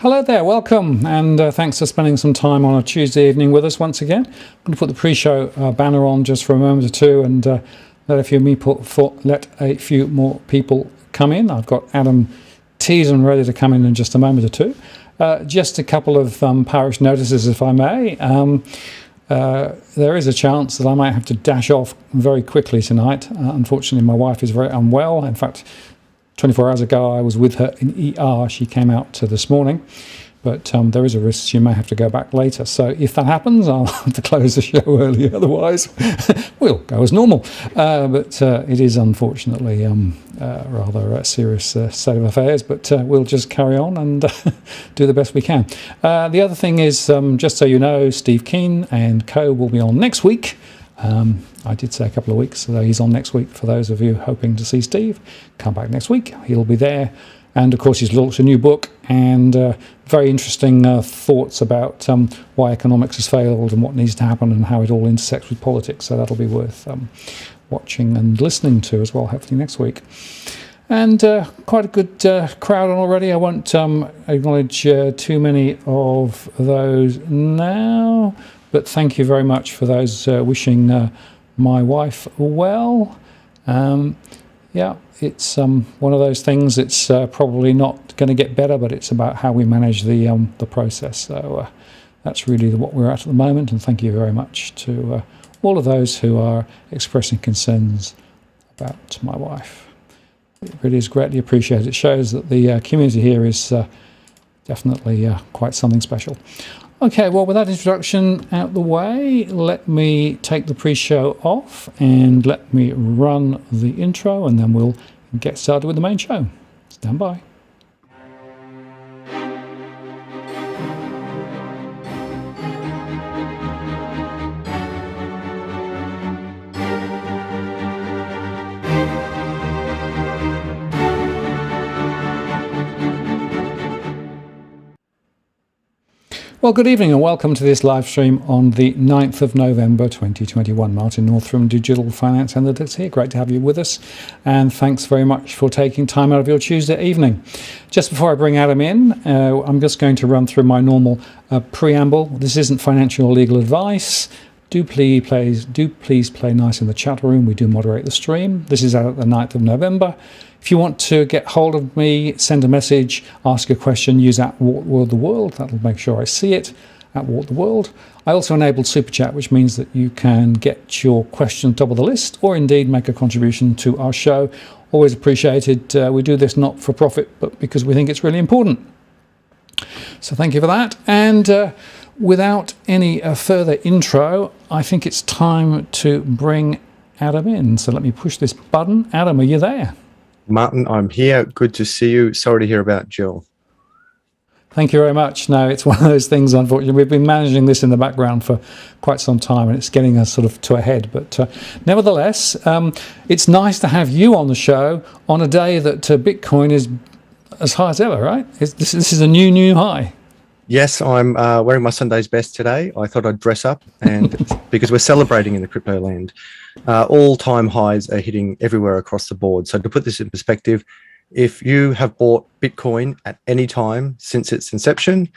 Hello there, welcome, and thanks for spending some time on a Tuesday evening with us once again. I'm going to put the pre-show banner on just for a moment or two and let a few more people come in. I've got Adam teased and ready to come in just a moment or two. Just a couple of parish notices, if I may. There is a chance that I might have to dash off very quickly tonight. Unfortunately, my wife is very unwell. In fact, 24 hours ago, I was with her in ER. She came out this morning, but there is a risk she may have to go back later. So if that happens, I'll have to close the show early. Otherwise, we'll go as normal. But it is unfortunately rather a serious state of affairs, but we'll just carry on and do the best we can. The other thing is, just so you know, Steve Keane and co will be on next week. I did say a couple of weeks, so he's on next week. For those of you hoping to see Steve, come back next week. He'll be there. And of course, he's launched a new book and very interesting thoughts about why economics has failed and what needs to happen and how it all intersects with politics. So that'll be worth watching and listening to as well, hopefully next week. And quite a good crowd on already. I won't acknowledge too many of those now, but thank you very much for those wishing my wife well. Yeah, it's one of those things. It's probably not going to get better, but it's about how we manage the process. So that's really what we're at the moment. And thank you very much to all of those who are expressing concerns about my wife. It really is greatly appreciated. It shows that the community here is definitely quite something special. Okay, well, with that introduction out the way, let me take the pre-show off and let me run the intro, and then we'll get started with the main show. Stand by. Well, good evening and welcome to this live stream on the 9th of November 2021. Martin North from Digital Finance Analytics here. Great to have you with us. And thanks very much for taking time out of your Tuesday evening. Just before I bring Adam in, I'm just going to run through my normal preamble. This isn't financial or legal advice. Do please play nice in the chat room. We do moderate the stream. This is out at the 9th of November. If you want to get hold of me, send a message, ask a question, use @WartTheWorld. That'll make sure I see it, @WartTheWorld. I also enabled Super Chat, which means that you can get your question top of the list or indeed make a contribution to our show. Always appreciated. We do this not for profit, but because we think it's really important. So thank you for that. And without any further intro, I think it's time to bring Adam in. So let me push this button. Adam, are you there? Martin, I'm here. Good to see you. Sorry to hear about Jill. Thank you very much. No, it's one of those things, unfortunately. We've been managing this in the background for quite some time, and it's getting us sort of to a head. But nevertheless, it's nice to have you on the show on a day that Bitcoin is as high as ever, right? This is a new high. Yes, I'm wearing my Sunday's best today. I thought I'd dress up, and because we're celebrating in the crypto land. All-time highs are hitting everywhere across the board. So to put this in perspective, if you have bought Bitcoin at any time since its inception,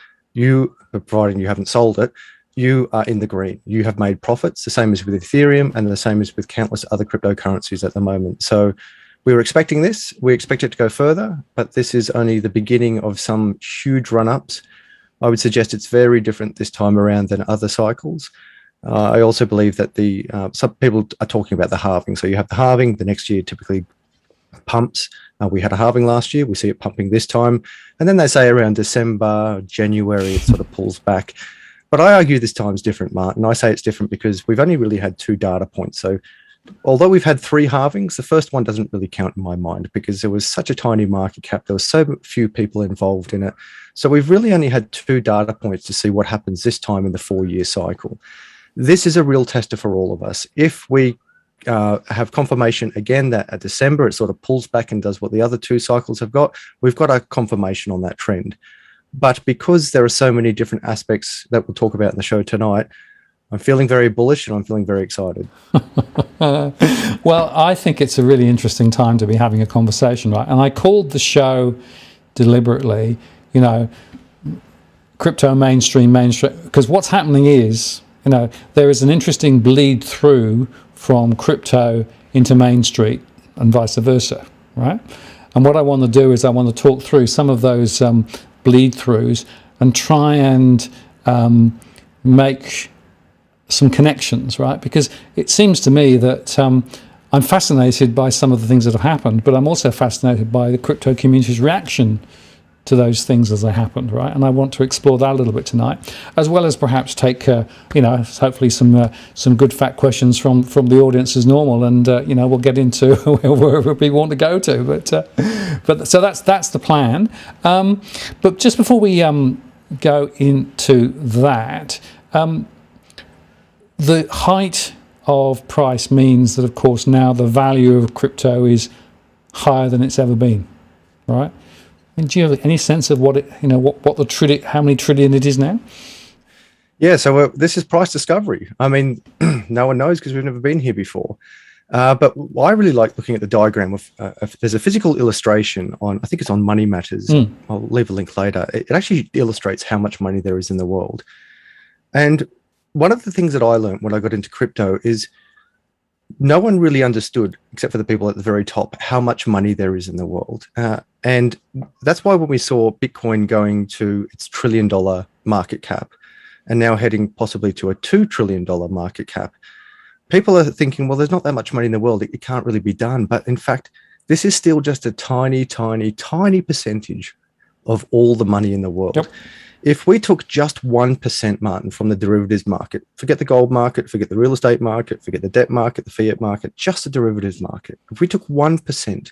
providing you haven't sold it, you are in the green. You have made profits, the same as with Ethereum and the same as with countless other cryptocurrencies at the moment. So we were expecting this. We expect it to go further, but this is only the beginning of some huge run-ups. I would suggest it's very different this time around than other cycles. I also believe that some people are talking about the halving. So you have the halving, the next year typically pumps. We had a halving last year. We see it pumping this time. And then they say around December, January, it sort of pulls back. But I argue this time's different, Martin. I say it's different because we've only really had 2 data points. So although we've had 3 halvings, the first one doesn't really count in my mind because there was such a tiny market cap. There were so few people involved in it. So we've really only had 2 data points to see what happens this time in the 4-year cycle. This is a real tester for all of us. If we have confirmation again that at December it sort of pulls back and does what the other 2 cycles have got, we've got a confirmation on that trend. But because there are so many different aspects that we'll talk about in the show tonight, I'm feeling very bullish and I'm feeling very excited. Well, I think it's a really interesting time to be having a conversation, right? And I called the show deliberately, crypto mainstream, because what's happening is, there is an interesting bleed through from crypto into Main Street and vice versa, right? And what I want to do is I want to talk through some of those bleed throughs and try and make some connections, right? Because it seems to me that I'm fascinated by some of the things that have happened, but I'm also fascinated by the crypto community's reaction to those things as they happened, right? And I want to explore that a little bit tonight, as well as perhaps take, hopefully some good fact questions from the audience as normal, and we'll get into wherever people want to go to. But so that's the plan. But just before we go into that, the height of price means that, of course, now the value of crypto is higher than it's ever been, right? And do you have any sense of what how many trillion it is now? Yeah, so this is price discovery. I mean, no one knows because we've never been here before. But I really like looking at the diagram of, there's a physical illustration on, I think it's on Money Matters. I'll leave a link later. It actually illustrates how much money there is in the world. And one of the things that I learned when I got into crypto is no one really understood, except for the people at the very top, how much money there is in the world. And that's why when we saw Bitcoin going to its $1 trillion market cap and now heading possibly to a $2 trillion market cap, people are thinking, well, there's not that much money in the world. It can't really be done. But in fact, this is still just a tiny, tiny, tiny percentage of all the money in the world. Yep. If we took just 1%, Martin, from the derivatives market, forget the gold market, forget the real estate market, forget the debt market, the fiat market, just the derivatives market. If we took 1%,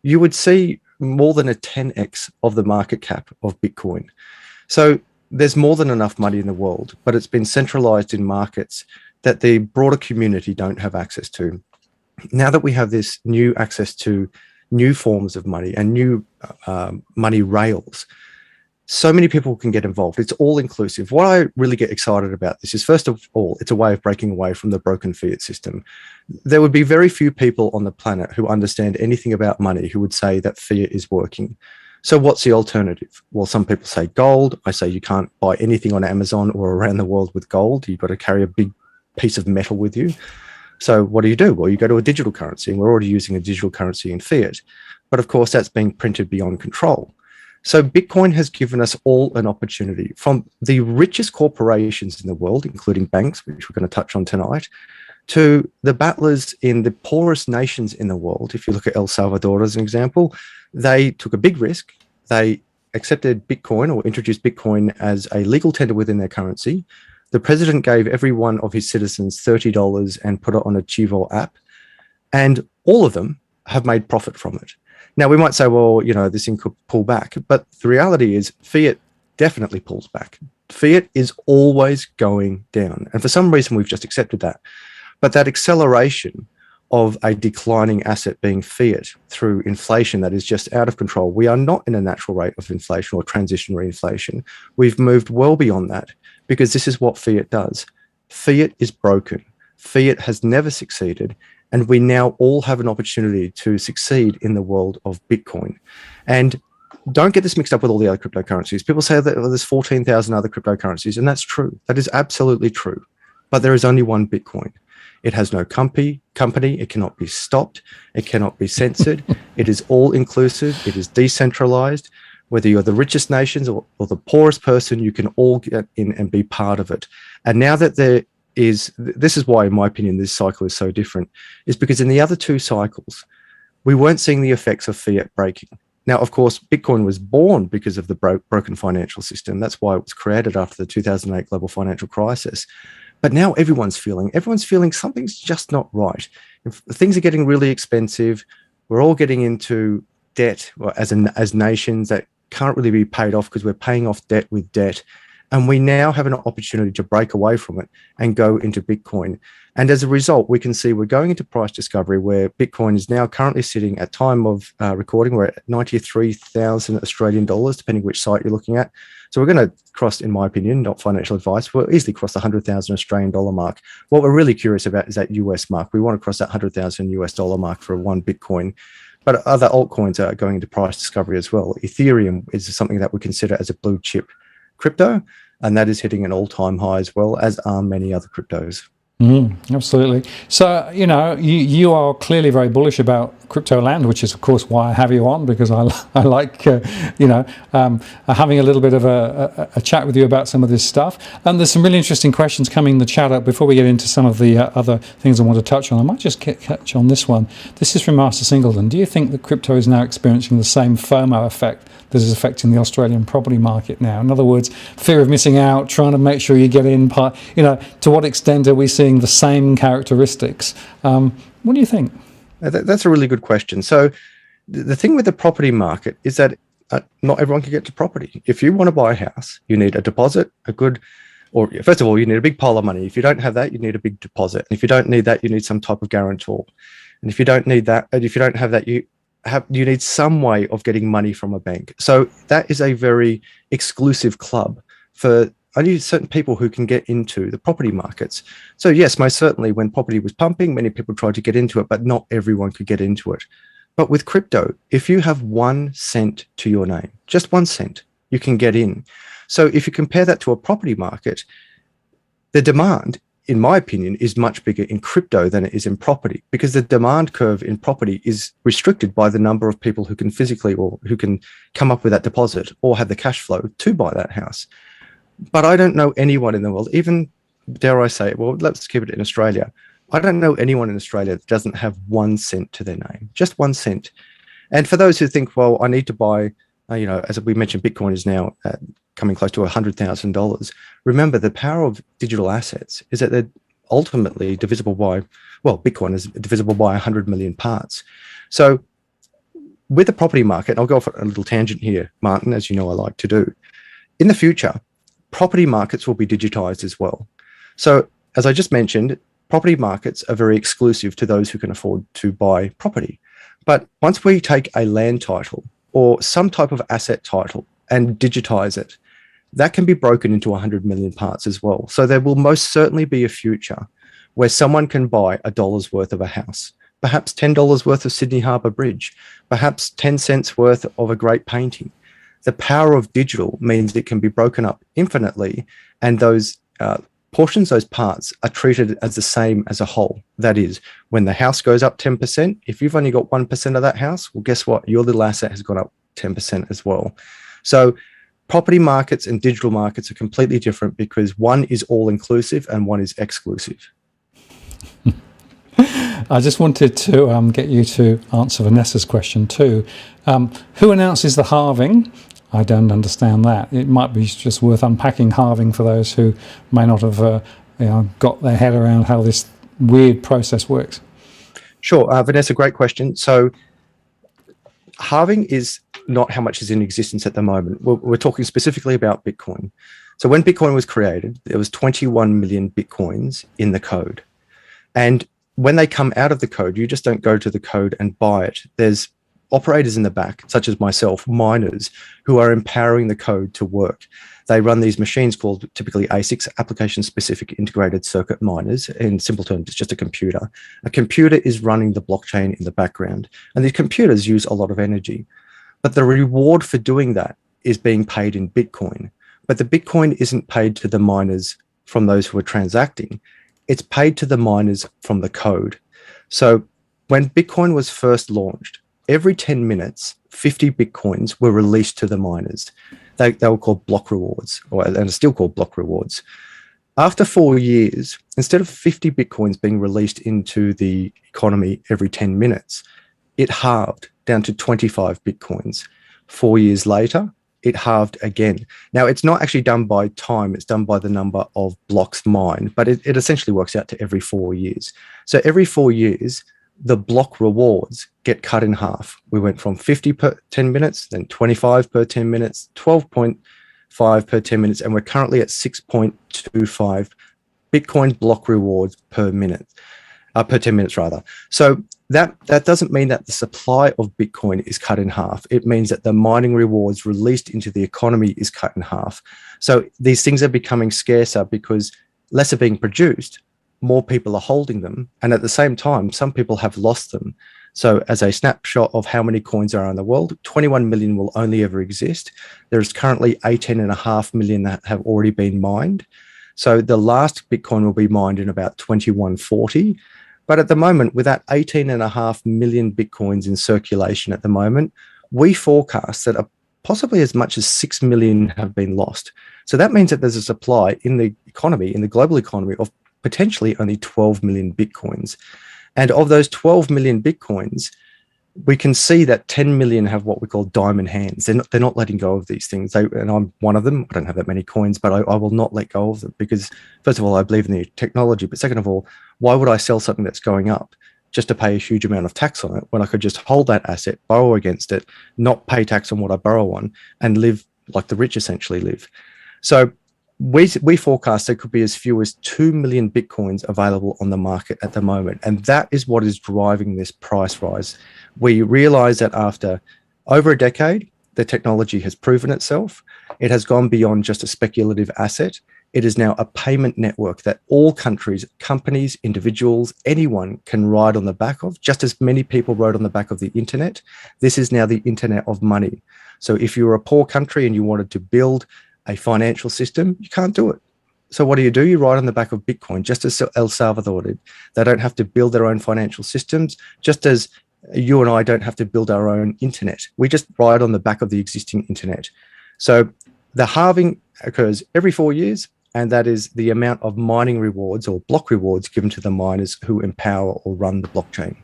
you would see more than a 10x of the market cap of Bitcoin. So there's more than enough money in the world, but it's been centralized in markets that the broader community don't have access to. Now that we have this new access to new forms of money and new money rails, so many people can get involved. It's all inclusive. What I really get excited about this is, first of all, it's a way of breaking away from the broken fiat system. There would be very few people on the planet who understand anything about money who would say that fiat is working. So what's the alternative? Well, some people say gold. I say you can't buy anything on Amazon or around the world with gold. You've got to carry a big piece of metal with you. So what do? Well, you go to a digital currency, and we're already using a digital currency in fiat. But of course, that's being printed beyond control. So Bitcoin has given us all an opportunity, from the richest corporations in the world, including banks, which we're going to touch on tonight, to the battlers in the poorest nations in the world. If you look at El Salvador as an example, they took a big risk. They accepted Bitcoin, or introduced Bitcoin as a legal tender within their currency. The president gave every one of his citizens $30 and put it on a Chivo app, and all of them have made profit from it. Now, we might say, well, this thing could pull back, but the reality is fiat definitely pulls back. Fiat is always going down. And for some reason, we've just accepted that. But that acceleration of a declining asset being fiat through inflation that is just out of control, we are not in a natural rate of inflation or transitionary inflation. We've moved well beyond that, because this is what fiat does. Fiat is broken. Fiat has never succeeded. And we now all have an opportunity to succeed in the world of Bitcoin. And don't get this mixed up with all the other cryptocurrencies. People say that there's 14,000 other cryptocurrencies, and that's true. That is absolutely true. But there is only one Bitcoin. It has no company. It cannot be stopped. It cannot be censored. It is all inclusive. It is decentralized. Whether you're the richest nations or the poorest person, you can all get in and be part of it. And now that this is why, in my opinion, this cycle is so different, is because in the other two cycles, we weren't seeing the effects of fiat breaking. Now, of course, Bitcoin was born because of the broken financial system. That's why it was created after the 2008 global financial crisis. But now everyone's feeling something's just not right. If things are getting really expensive, we're all getting into debt as nations that can't really be paid off because we're paying off debt with debt. And we now have an opportunity to break away from it and go into Bitcoin. And as a result, we can see we're going into price discovery, where Bitcoin is now currently sitting at time of recording. We're at 93,000 Australian dollars, depending which site you're looking at. So we're going to cross, in my opinion, not financial advice, we'll easily cross the 100,000 Australian dollar mark. What we're really curious about is that US mark. We want to cross that 100,000 US dollar mark for one Bitcoin. But other altcoins are going into price discovery as well. Ethereum is something that we consider as a blue chip crypto, and that is hitting an all-time high as well, as are many other cryptos. Absolutely. So, you are clearly very bullish about crypto land, which is, of course, why I have you on, because I like, having a little bit of a chat with you about some of this stuff. And there's some really interesting questions coming in the chat up before we get into some of the other things I want to touch on. I might just catch on this one. This is from Master Singleton. Do you think that crypto is now experiencing the same FOMO effect that is affecting the Australian property market now? In other words, fear of missing out, trying to make sure you get in. To what extent are we seeing the same characteristics? What do you think? That's a really good question. So the thing with the property market is that not everyone can get to property. If you want to buy a house, you need a deposit, first of all, you need a big pile of money. If you don't have that, you need a big deposit. And if you don't need that, you need some type of guarantor. And if you don't need that, and if you don't have that, you need some way of getting money from a bank. So that is a very exclusive club for only certain people who can get into the property markets. So yes, most certainly when property was pumping, many people tried to get into it, but not everyone could get into it. But with crypto, if you have 1 cent to your name, just 1 cent, you can get in. So if you compare that to a property market, the demand, in my opinion, is much bigger in crypto than it is in property, because the demand curve in property is restricted by the number of people who can physically or who can come up with that deposit or have the cash flow to buy that house. But I don't know anyone in the world, even, dare I say, well, let's keep it in Australia. I don't know anyone in Australia that doesn't have 1 cent to their name, just 1 cent. And for those who think, well, I need to buy, as we mentioned, Bitcoin is now coming close to $100,000. Remember, the power of digital assets is that they're ultimately divisible by, Bitcoin is divisible by 100 million parts. So with the property market, I'll go off a little tangent here, Martin, as you know I like to do. In the future, property markets will be digitized as well. So as I just mentioned, property markets are very exclusive to those who can afford to buy property. But once we take a land title or some type of asset title and digitize it, that can be broken into 100 million parts as well. So there will most certainly be a future where someone can buy $1 worth of a house, perhaps $10 worth of Sydney Harbour Bridge, perhaps 10 cents worth of a great painting. The power of digital means it can be broken up infinitely, and those portions, those parts, are treated as the same as a whole. That is, when the house goes up 10%, if you've only got 1% of that house, well, guess what? Your little asset has gone up 10% as well. So property markets and digital markets are completely different because one is all-inclusive and one is exclusive. I just wanted to get you to answer Vanessa's question too. Who announces the halving? I don't understand that. It might be just worth unpacking halving for those who may not have got their head around how this weird process works. Sure, Vanessa, great question. So halving is not how much is in existence at the moment. We're talking specifically about Bitcoin. So when Bitcoin was created, there was 21 million Bitcoins in the code. And when they come out of the code, you just don't go to the code and buy it. There's operators in the back, such as myself, miners, who are empowering the code to work. They run these machines called typically ASICs, application-specific integrated circuit miners. In simple terms, it's just a computer. A computer is running the blockchain in the background, and these computers use a lot of energy. But the reward for doing that is being paid in Bitcoin. But the Bitcoin isn't paid to the miners from those who are transacting. It's paid to the miners from the code. So when Bitcoin was first launched, every 10 minutes, 50 Bitcoins were released to the miners. They were called block rewards, and are still called block rewards. After 4 years, instead of 50 Bitcoins being released into the economy every 10 minutes, it halved down to 25 Bitcoins. 4 years later, it halved again. Now, it's not actually done by time, it's done by the number of blocks mined, but it essentially works out to every 4 years. So every 4 years, the block rewards get cut in half. We went from 50 per 10 minutes, then 25 per 10 minutes, 12.5 per 10 minutes, and we're currently at 6.25 Bitcoin block rewards per minute, per 10 minutes rather. So that doesn't mean that the supply of Bitcoin is cut in half. It means that the mining rewards released into the economy is cut in half. So these things are becoming scarcer because less are being produced, more people are holding them, and at the same time, some people have lost them. So as a snapshot of how many coins are in the world, 21 million will only ever exist. There's currently 18.5 million that have already been mined. So the last Bitcoin will be mined in about 2140. But at the moment, with that 18.5 million Bitcoins in circulation at the moment, we forecast that possibly as much as 6 million have been lost. So that means that there's a supply in the economy, in the global economy, of potentially only 12 million Bitcoins. And of those 12 million Bitcoins, we can see that 10 million have what we call diamond hands. They're not letting go of these things. And I'm one of them. I don't have that many coins, but I will not let go of them because, first of all, I believe in the technology. But second of all, why would I sell something that's going up just to pay a huge amount of tax on it when I could just hold that asset, borrow against it, not pay tax on what I borrow on, and live like the rich essentially live? So we forecast there could be as few as 2 million Bitcoins available on the market at the moment. And that is what is driving this price rise. We realize that after over a decade, the technology has proven itself. It has gone beyond just a speculative asset. It is now a payment network that all countries, companies, individuals, anyone can ride on the back of, just as many people rode on the back of the internet. This is now the internet of money. So if you were a poor country and you wanted to build a financial system, you can't do it. So what do? You ride on the back of Bitcoin, just as El Salvador did. They don't have to build their own financial systems, just as you and I don't have to build our own internet. We just ride on the back of the existing internet. So the halving occurs every 4 years, and that is the amount of mining rewards or block rewards given to the miners who empower or run the blockchain.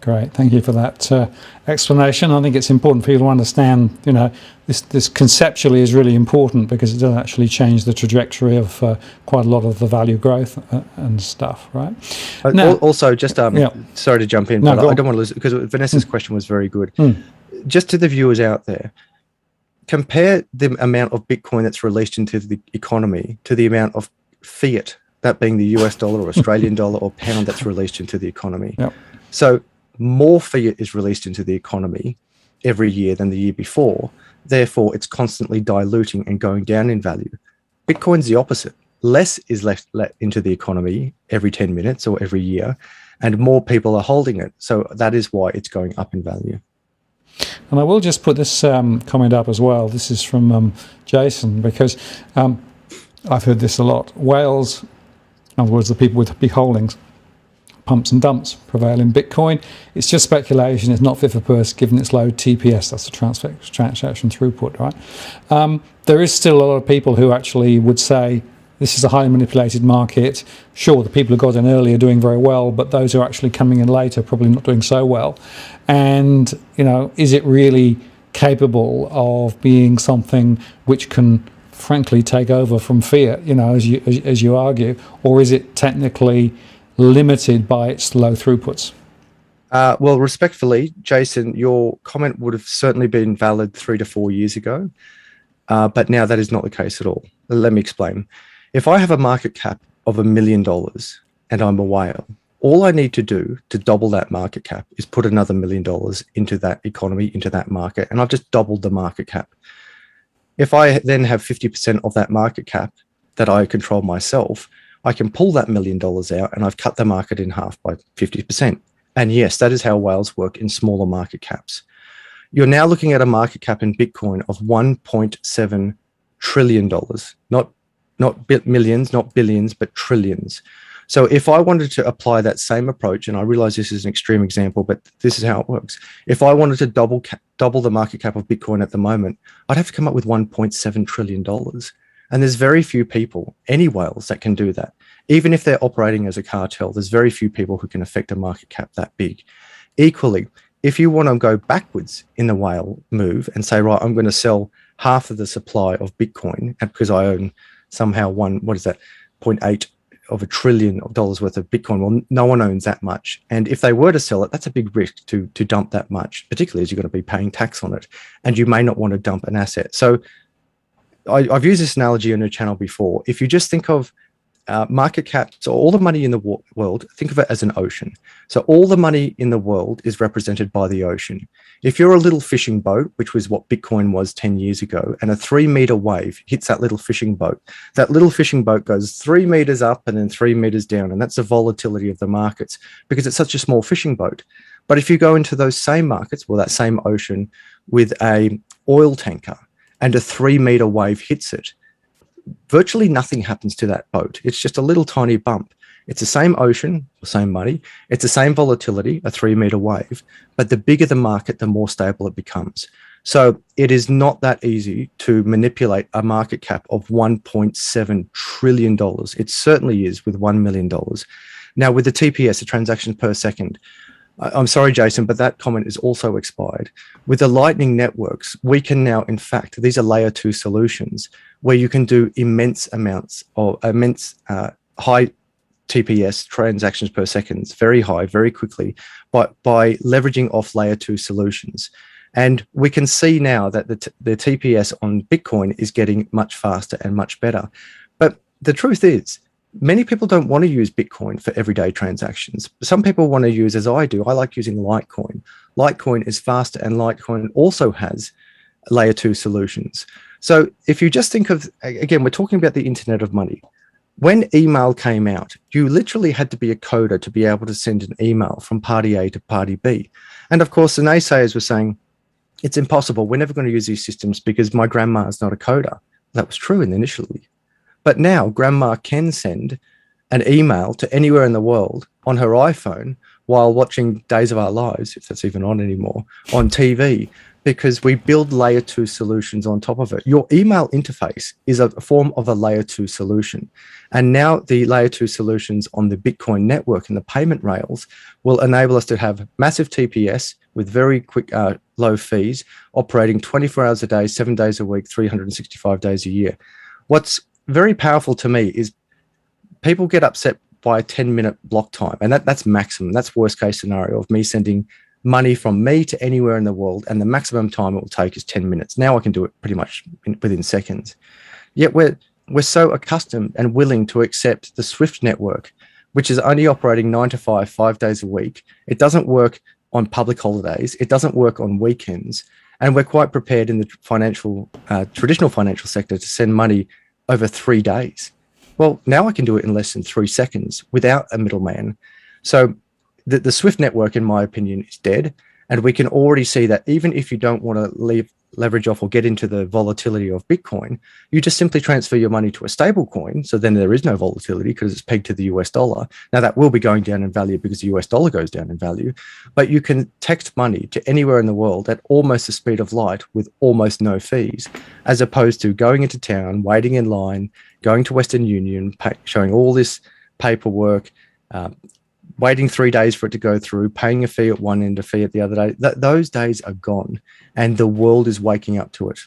Great, thank you for that explanation. I think it's important for you to understand, this conceptually is really important because it does actually change the trajectory of quite a lot of the value growth and stuff, right? Now, also, just sorry to jump in, but I don't want to lose it because Vanessa's question was very good. Just to the viewers out there, compare the amount of Bitcoin that's released into the economy to the amount of fiat, that being the US dollar or Australian dollar or pound that's released into the economy. Yep. So more fiat is released into the economy every year than the year before. Therefore, it's constantly diluting and going down in value. Bitcoin's the opposite. Less is let into the economy every 10 minutes or every year, and more people are holding it. So that is why it's going up in value. And I will just put this comment up as well. This is from Jason, because I've heard this a lot. Whales, in other words, the people with big holdings, pumps and dumps prevail in Bitcoin. It's just speculation. It's not fit for purpose given its low TPS. That's the transaction throughput, right? There is still a lot of people who actually would say this is a highly manipulated market. Sure, the people who got in early are doing very well, but those who are actually coming in later are probably not doing so well. And, is it really capable of being something which can frankly take over from fiat, as you argue, or is it technically limited by its low throughputs? Well, respectfully, Jason, your comment would have certainly been valid 3 to 4 years ago, but now that is not the case at all. Let me explain. If I have a market cap of $1 million and I'm a whale, all I need to do to double that market cap is put another $1 million into that economy, into that market, and I've just doubled the market cap. If I then have 50% of that market cap that I control myself, I can pull that $1 million out and I've cut the market in half by 50%. And yes, that is how whales work in smaller market caps. You're now looking at a market cap in Bitcoin of $1.7 trillion, not millions, not billions, but trillions. So if I wanted to apply that same approach, and I realize this is an extreme example, but this is how it works. If I wanted to double the market cap of Bitcoin at the moment, I'd have to come up with $1.7 trillion. And there's very few people, any whales, that can do that. Even if they're operating as a cartel, there's very few people who can affect a market cap that big. Equally, if you want to go backwards in the whale move and say, right, I'm going to sell half of the supply of Bitcoin because I own somehow 0.8 of $1 trillion worth of Bitcoin. Well, no one owns that much. And if they were to sell it, that's a big risk to dump that much, particularly as you're going to be paying tax on it. And you may not want to dump an asset. So I've used this analogy on your channel before. If you just think of market caps or all the money in the world, think of it as an ocean. So all the money in the world is represented by the ocean. If you're a little fishing boat, which was what Bitcoin was 10 years ago, and a 3-meter wave hits that little fishing boat goes 3 meters up and then 3 meters down. And that's the volatility of the markets because it's such a small fishing boat. But if you go into those same markets, well, that same ocean with a oil tanker and a 3-meter wave hits it, virtually nothing happens to that boat. It's just a little tiny bump. It's the same ocean, the same money. It's the same volatility, a 3-meter wave. But the bigger the market, the more stable it becomes. So it is not that easy to manipulate a market cap of $1.7 trillion. It certainly is with $1 million. Now, with the TPS, the transactions per second, I'm sorry, Jason, but that comment is also expired. With the Lightning networks, we can now, in fact, these are layer 2 solutions where you can do immense amounts of high TPS, transactions per second, very high, very quickly, but by leveraging off layer 2 solutions. And we can see now that the TPS on Bitcoin is getting much faster and much better. But the truth is, many people don't want to use Bitcoin for everyday transactions. Some people want to use, as I do, I like using Litecoin. Litecoin is faster, and Litecoin also has layer 2 solutions. So if you just think of, again, we're talking about the Internet of Money. When email came out, you literally had to be a coder to be able to send an email from party A to party B. And of course, the naysayers were saying, it's impossible. We're never going to use these systems because my grandma is not a coder. That was true initially. But now grandma can send an email to anywhere in the world on her iPhone while watching Days of Our Lives, if that's even on anymore, on TV, because we build layer 2 solutions on top of it. Your email interface is a form of a layer 2 solution. And now the layer 2 solutions on the Bitcoin network and the payment rails will enable us to have massive TPS with very quick, low fees, operating 24 hours a day, 7 days a week, 365 days a year. What's very powerful to me is people get upset by a 10-minute block time. And that's maximum. That's worst case scenario of me sending money from me to anywhere in the world, and the maximum time it will take is 10 minutes. Now I can do it pretty much within seconds. Yet we're so accustomed and willing to accept the Swift network, which is only operating 9 to 5, 5 days a week. It doesn't work on public holidays. It doesn't work on weekends. And we're quite prepared in the traditional financial sector to send money over 3 days. Well, now I can do it in less than 3 seconds without a middleman. So the Swift network, in my opinion, is dead. And we can already see that even if you don't want to leverage off or get into the volatility of Bitcoin, you just simply transfer your money to a stable coin. So then there is no volatility because it's pegged to the US dollar. Now that will be going down in value because the US dollar goes down in value, but you can text money to anywhere in the world at almost the speed of light with almost no fees, as opposed to going into town, waiting in line, going to Western Union, showing all this paperwork, waiting 3 days for it to go through, paying a fee at one end, a fee at the other day. Those days are gone, and the world is waking up to it.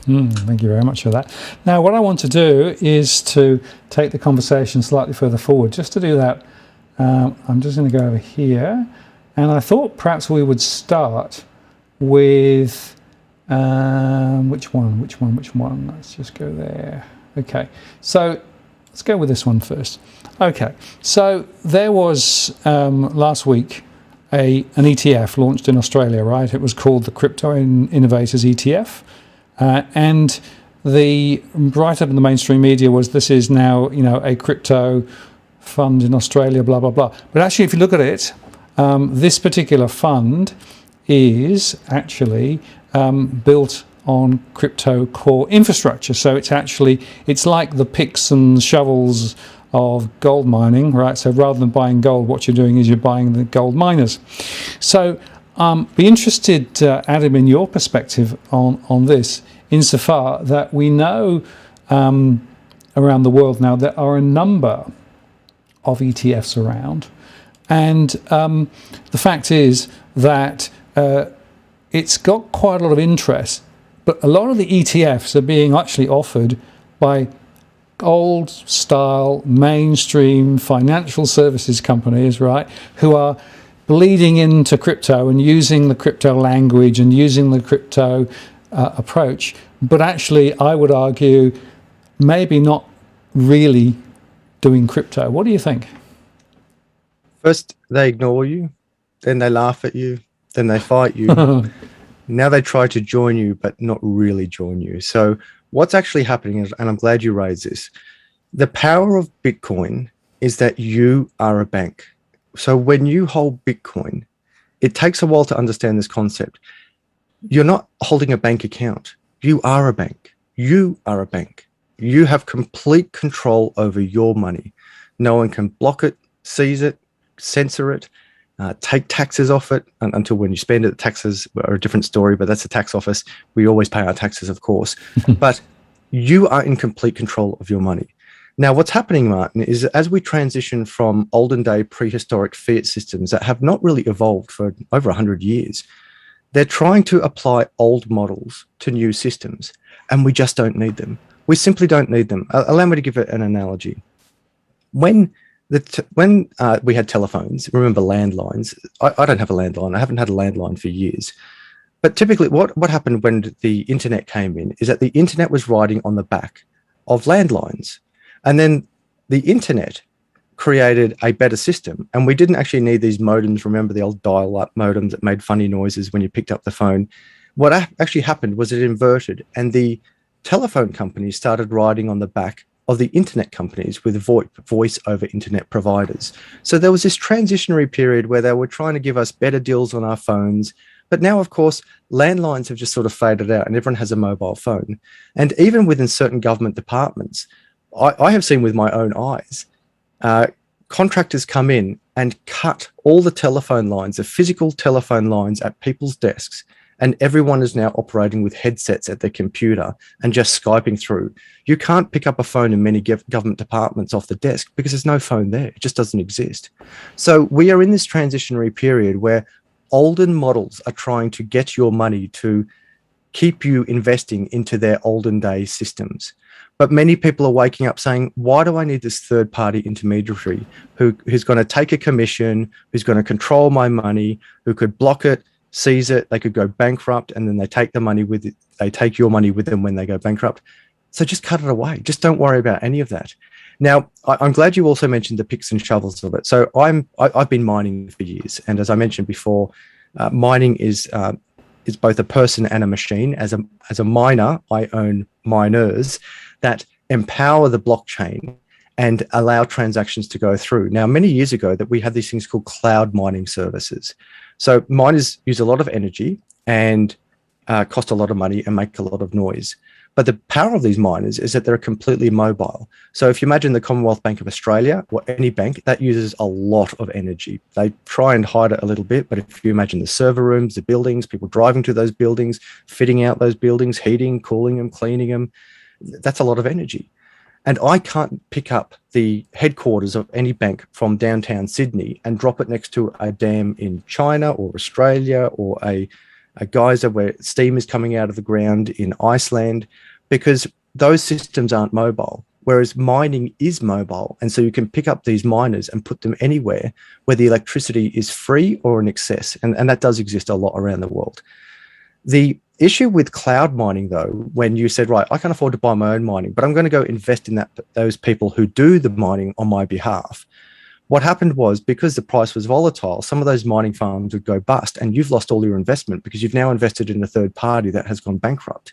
Thank you very much for that. Now, what I want to do is to take the conversation slightly further forward. Just to do that, I'm just going to go over here, and I thought perhaps we would start with which one? Let's just go there. Okay, so let's go with this one first. Okay, so there was last week an ETF launched in Australia, right? It was called the Crypto Innovators ETF, and the write-up in the mainstream media was this is now a crypto fund in Australia, blah blah blah. But actually, if you look at it, this particular fund is actually built on crypto core infrastructure. So it's like the picks and shovels of gold mining, right? So rather than buying gold, what you're doing is you're buying the gold miners. So be interested, Adam, in your perspective on this, insofar that we know around the world now there are a number of ETFs around, and the fact is that it's got quite a lot of interest, but a lot of the ETFs are being actually offered by old style mainstream financial services companies, right, who are bleeding into crypto and using the crypto language and using the crypto approach, but actually I would argue maybe not really doing crypto. What do you think? First they ignore you, then they laugh at you, then they fight you. Now they try to join you, but not really join you. So what's actually happening is, and I'm glad you raised this, the power of Bitcoin is that you are a bank. So when you hold Bitcoin, it takes a while to understand this concept. You're not holding a bank account. You are a bank. You are a bank. You have complete control over your money. No one can block it, seize it, censor it, take taxes off it until when you spend it. Taxes are a different story, but that's the tax office. We always pay our taxes, of course. But you are in complete control of your money. Now, what's happening, Martin, is as we transition from olden day prehistoric fiat systems that have not really evolved for over 100 years, they're trying to apply old models to new systems, and we just don't need them. We simply don't need them. Allow me to give it an analogy. When we had telephones, remember landlines? I don't have a landline. I haven't had a landline for years. But typically what happened when the internet came in is that the internet was riding on the back of landlines. And then the internet created a better system. And we didn't actually need these modems. Remember the old dial-up modems that made funny noises when you picked up the phone? What actually happened was it inverted, and the telephone companies started riding on the back of the internet companies with voice over internet providers. So there was this transitionary period where they were trying to give us better deals on our phones. But now, of course, landlines have just sort of faded out and everyone has a mobile phone. And even within certain government departments, I have seen with my own eyes, contractors come in and cut all the telephone lines, the physical telephone lines at people's desks, and everyone is now operating with headsets at their computer and just Skyping through. You can't pick up a phone in many government departments off the desk because there's no phone there. It just doesn't exist. So we are in this transitionary period where olden models are trying to get your money to keep you investing into their olden day systems. But many people are waking up saying, why do I need this third-party intermediary who's going to take a commission, who's going to control my money, who could block it, seize it, they could go bankrupt, and then they take the money with it. They take your money with them when they go bankrupt. So just cut it away. Just don't worry about any of that. Now, I'm glad you also mentioned the picks and shovels of it. So I've been mining for years. And as I mentioned before, mining is both a person and a machine. As a miner, I own miners that empower the blockchain and allow transactions to go through. Now, many years ago that we had these things called cloud mining services. So miners use a lot of energy and cost a lot of money and make a lot of noise. But the power of these miners is that they're completely mobile. So if you imagine the Commonwealth Bank of Australia or any bank, that uses a lot of energy. They try and hide it a little bit, but if you imagine the server rooms, the buildings, people driving to those buildings, fitting out those buildings, heating, cooling them, cleaning them, that's a lot of energy. And I can't pick up the headquarters of any bank from downtown Sydney and drop it next to a dam in China or Australia or a geyser where steam is coming out of the ground in Iceland, because those systems aren't mobile, whereas mining is mobile. And so you can pick up these miners and put them anywhere where the electricity is free or in excess. And that does exist a lot around the world. The issue with cloud mining, though, when you said, right, I can't afford to buy my own mining, but I'm going to go invest in those people who do the mining on my behalf. What happened was, because the price was volatile, some of those mining farms would go bust, and you've lost all your investment because you've now invested in a third party that has gone bankrupt.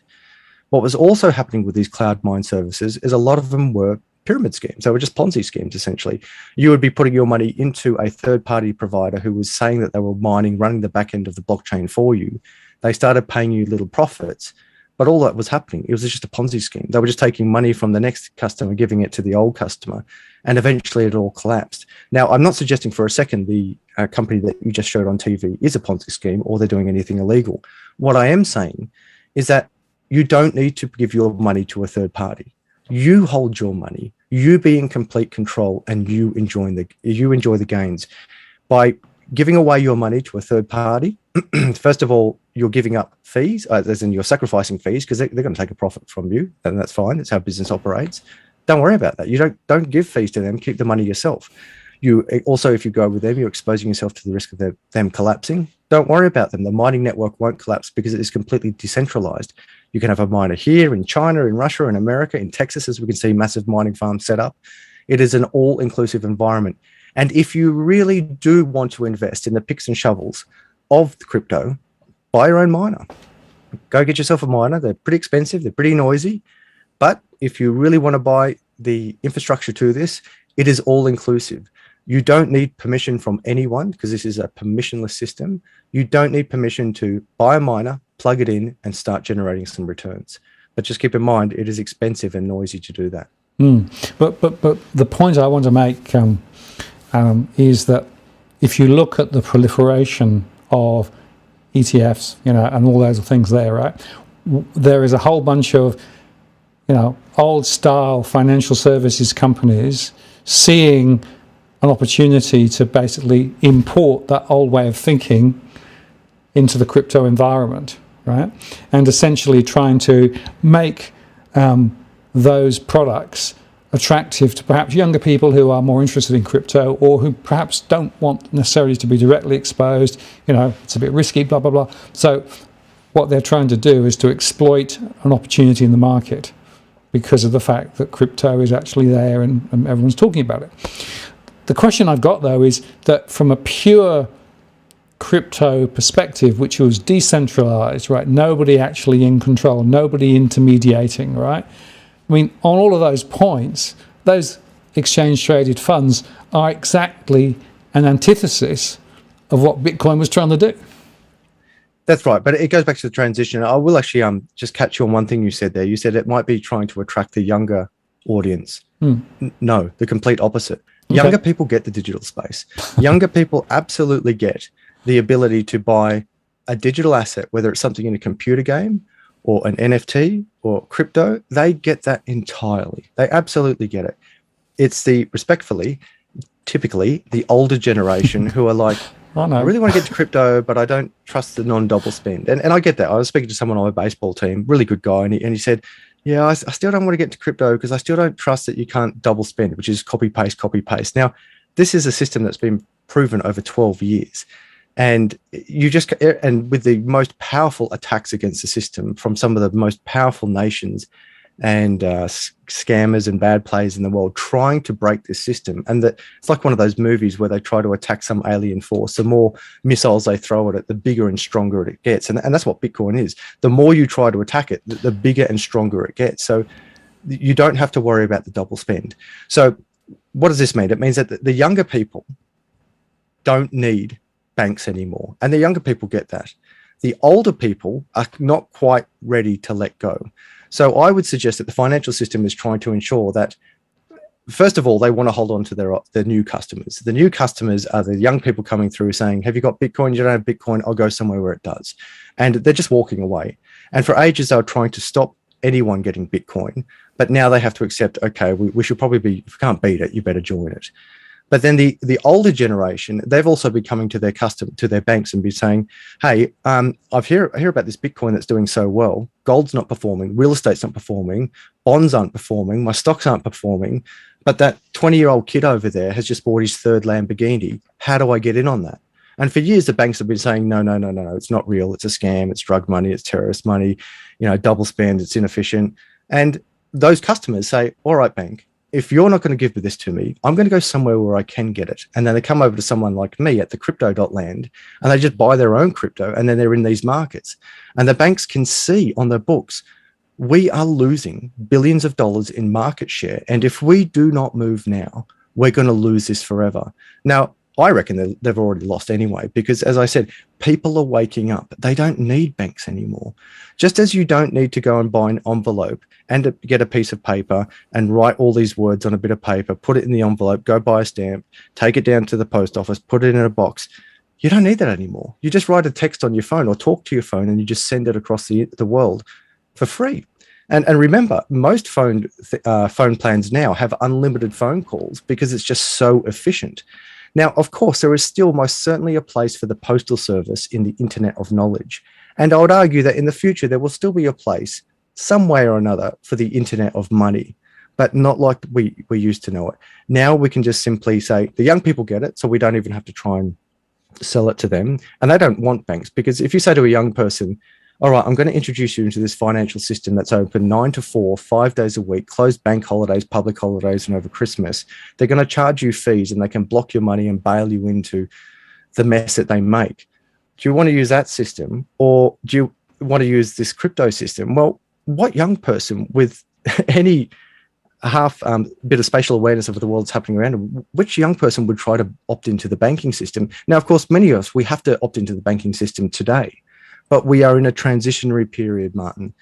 What was also happening with these cloud mine services is a lot of them were pyramid schemes. They were just Ponzi schemes, essentially. You would be putting your money into a third-party provider who was saying that they were mining, running the back end of the blockchain for you. They started paying you little profits, but all that was happening, it was just a Ponzi scheme. They were just taking money from the next customer, giving it to the old customer, and eventually it all collapsed. Now, I'm not suggesting for a second the company that you just showed on TV is a Ponzi scheme or they're doing anything illegal. What I am saying is that you don't need to give your money to a third party. You hold your money, you be in complete control, and you enjoy the gains. By giving away your money to a third party, first of all, you're giving up fees, as in you're sacrificing fees, because they're going to take a profit from you, and that's fine. That's how business operates. Don't worry about that. You don't give fees to them. Keep the money yourself. You also, if you go with them, you're exposing yourself to the risk of them collapsing. Don't worry about them. The mining network won't collapse because it is completely decentralized. You can have a miner here in China, in Russia, in America, in Texas, as we can see massive mining farms set up. It is an all-inclusive environment. And if you really do want to invest in the picks and shovels of the crypto, buy your own miner. Go get yourself a miner. They're pretty expensive. They're pretty noisy. But if you really want to buy the infrastructure to this, it is all-inclusive. You don't need permission from anyone because this is a permissionless system. You don't need permission to buy a miner, plug it in, and start generating some returns. But just keep in mind, it is expensive and noisy to do that. But the point I want to make is that if you look at the proliferation of ETFs, and all those things there, right? There is a whole bunch of, old style financial services companies seeing an opportunity to basically import that old way of thinking into the crypto environment, right? And essentially trying to make those products attractive to perhaps younger people who are more interested in crypto, or who perhaps don't want necessarily to be directly exposed. It's a bit risky, blah, blah, blah. So what they're trying to do is to exploit an opportunity in the market because of the fact that crypto is actually there and everyone's talking about it. The question I've got, though, is that from a pure crypto perspective, which was decentralized, right? Nobody actually in control, nobody intermediating, right? I mean, on all of those points, those exchange-traded funds are exactly an antithesis of what Bitcoin was trying to do. That's right, but it goes back to the transition. I will actually just catch you on one thing you said there. You said it might be trying to attract the younger audience. No, the complete opposite. Okay. Younger people get the digital space. Younger people absolutely get the ability to buy a digital asset, whether it's something in a computer game or an NFT or crypto. They get that entirely. They absolutely get it. It's typically the older generation who are like, I really want to get to crypto, but I don't trust the non-double spend. And I get that. I was speaking to someone on my baseball team, really good guy, and he said, yeah, I still don't want to get to crypto because I still don't trust that you can't double spend, which is copy, paste, copy, paste. Now, this is a system that's been proven over 12 years. And with the most powerful attacks against the system from some of the most powerful nations and scammers and bad players in the world trying to break this system. And that it's like one of those movies where they try to attack some alien force. The more missiles they throw at it, the bigger and stronger it gets. And that's what Bitcoin is. The more you try to attack it, the bigger and stronger it gets. So you don't have to worry about the double spend. So what does this mean? It means that the younger people don't need banks anymore. And the younger people get that. The older people are not quite ready to let go. So I would suggest that the financial system is trying to ensure that, first of all, they want to hold on to their new customers. The new customers are the young people coming through saying, have you got Bitcoin? You don't have Bitcoin? I'll go somewhere where it does. And they're just walking away. And for ages, they were trying to stop anyone getting Bitcoin. But now they have to accept, okay, we should probably be, if we can't beat it, you better join it. But then the older generation, they've also been coming to their banks and be saying, hey, I've hear about this Bitcoin that's doing so well. Gold's not performing, real estate's not performing, bonds aren't performing, my stocks aren't performing, but that 20-year-old kid over there has just bought his third Lamborghini. How do I get in on that? And for years, the banks have been saying, no, it's not real. It's a scam. It's drug money. It's terrorist money. Double spend. It's inefficient. And those customers say, all right, bank, if you're not going to give this to me, I'm going to go somewhere where I can get it. And then they come over to someone like me at the crypto.land and they just buy their own crypto. And then they're in these markets. And the banks can see on their books, we are losing billions of dollars in market share. And if we do not move now, we're going to lose this forever. Now, I reckon they've already lost anyway, because as I said, people are waking up. They don't need banks anymore. Just as you don't need to go and buy an envelope and get a piece of paper and write all these words on a bit of paper, put it in the envelope, go buy a stamp, take it down to the post office, put it in a box. You don't need that anymore. You just write a text on your phone or talk to your phone and you just send it across the world for free. And remember, most phone plans now have unlimited phone calls because it's just so efficient. Now, of course, there is still most certainly a place for the postal service in the internet of knowledge. And I would argue that in the future, there will still be a place some way or another for the internet of money, but not like we used to know it. Now we can just simply say the young people get it, so we don't even have to try and sell it to them. And they don't want banks, because if you say to a young person, all right, I'm going to introduce you into this financial system that's open 9 to 4, 5 days a week, closed bank holidays, public holidays, and over Christmas. They're going to charge you fees and they can block your money and bail you into the mess that they make. Do you want to use that system, or do you want to use this crypto system? Well, what young person with any half bit of spatial awareness of the world that's happening around them, which young person would try to opt into the banking system? Now, of course, many of us, we have to opt into the banking system today, but we are in a transitionary period, Martin.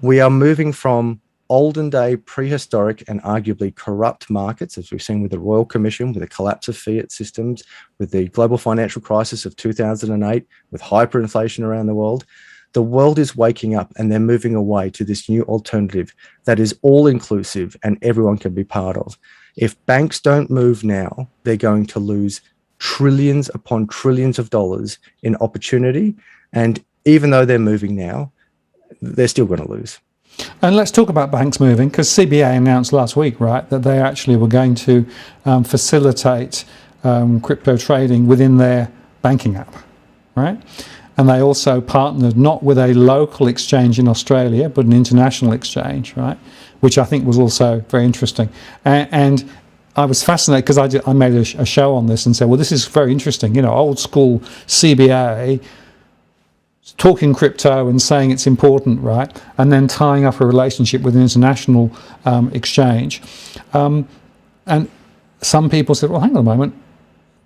We are moving from olden day, prehistoric and arguably corrupt markets, as we've seen with the Royal Commission, with the collapse of fiat systems, with the global financial crisis of 2008, with hyperinflation around the world. The world is waking up and they're moving away to this new alternative that is all inclusive and everyone can be part of. If banks don't move now, they're going to lose trillions upon trillions of dollars in opportunity. And even though they're moving now, they're still going to lose. And let's talk about banks moving, because CBA announced last week, right, that they actually were going to facilitate crypto trading within their banking app, right? And they also partnered not with a local exchange in Australia, but an international exchange, right? Which I think was also very interesting. And I was fascinated because I made a show on this and said, well, this is very interesting. You know, old school CBA talking crypto and saying it's important, right? And then tying up a relationship with an international exchange. And some people said, well, hang on a moment,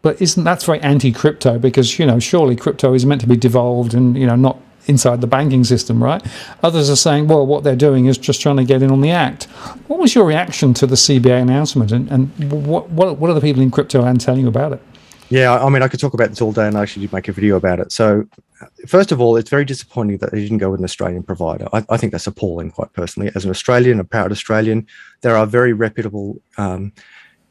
but that's very anti-crypto because, you know, surely crypto is meant to be devolved and, you know, not inside the banking system, right? Others are saying, well, what they're doing is just trying to get in on the act. What was your reaction to the CBA announcement and what are the people in crypto land telling you about it? Yeah, I mean, I could talk about this all day and I actually did make a video about it. So first of all, it's very disappointing that they didn't go with an Australian provider. I think that's appalling, quite personally. As an Australian, a proud Australian, there are very reputable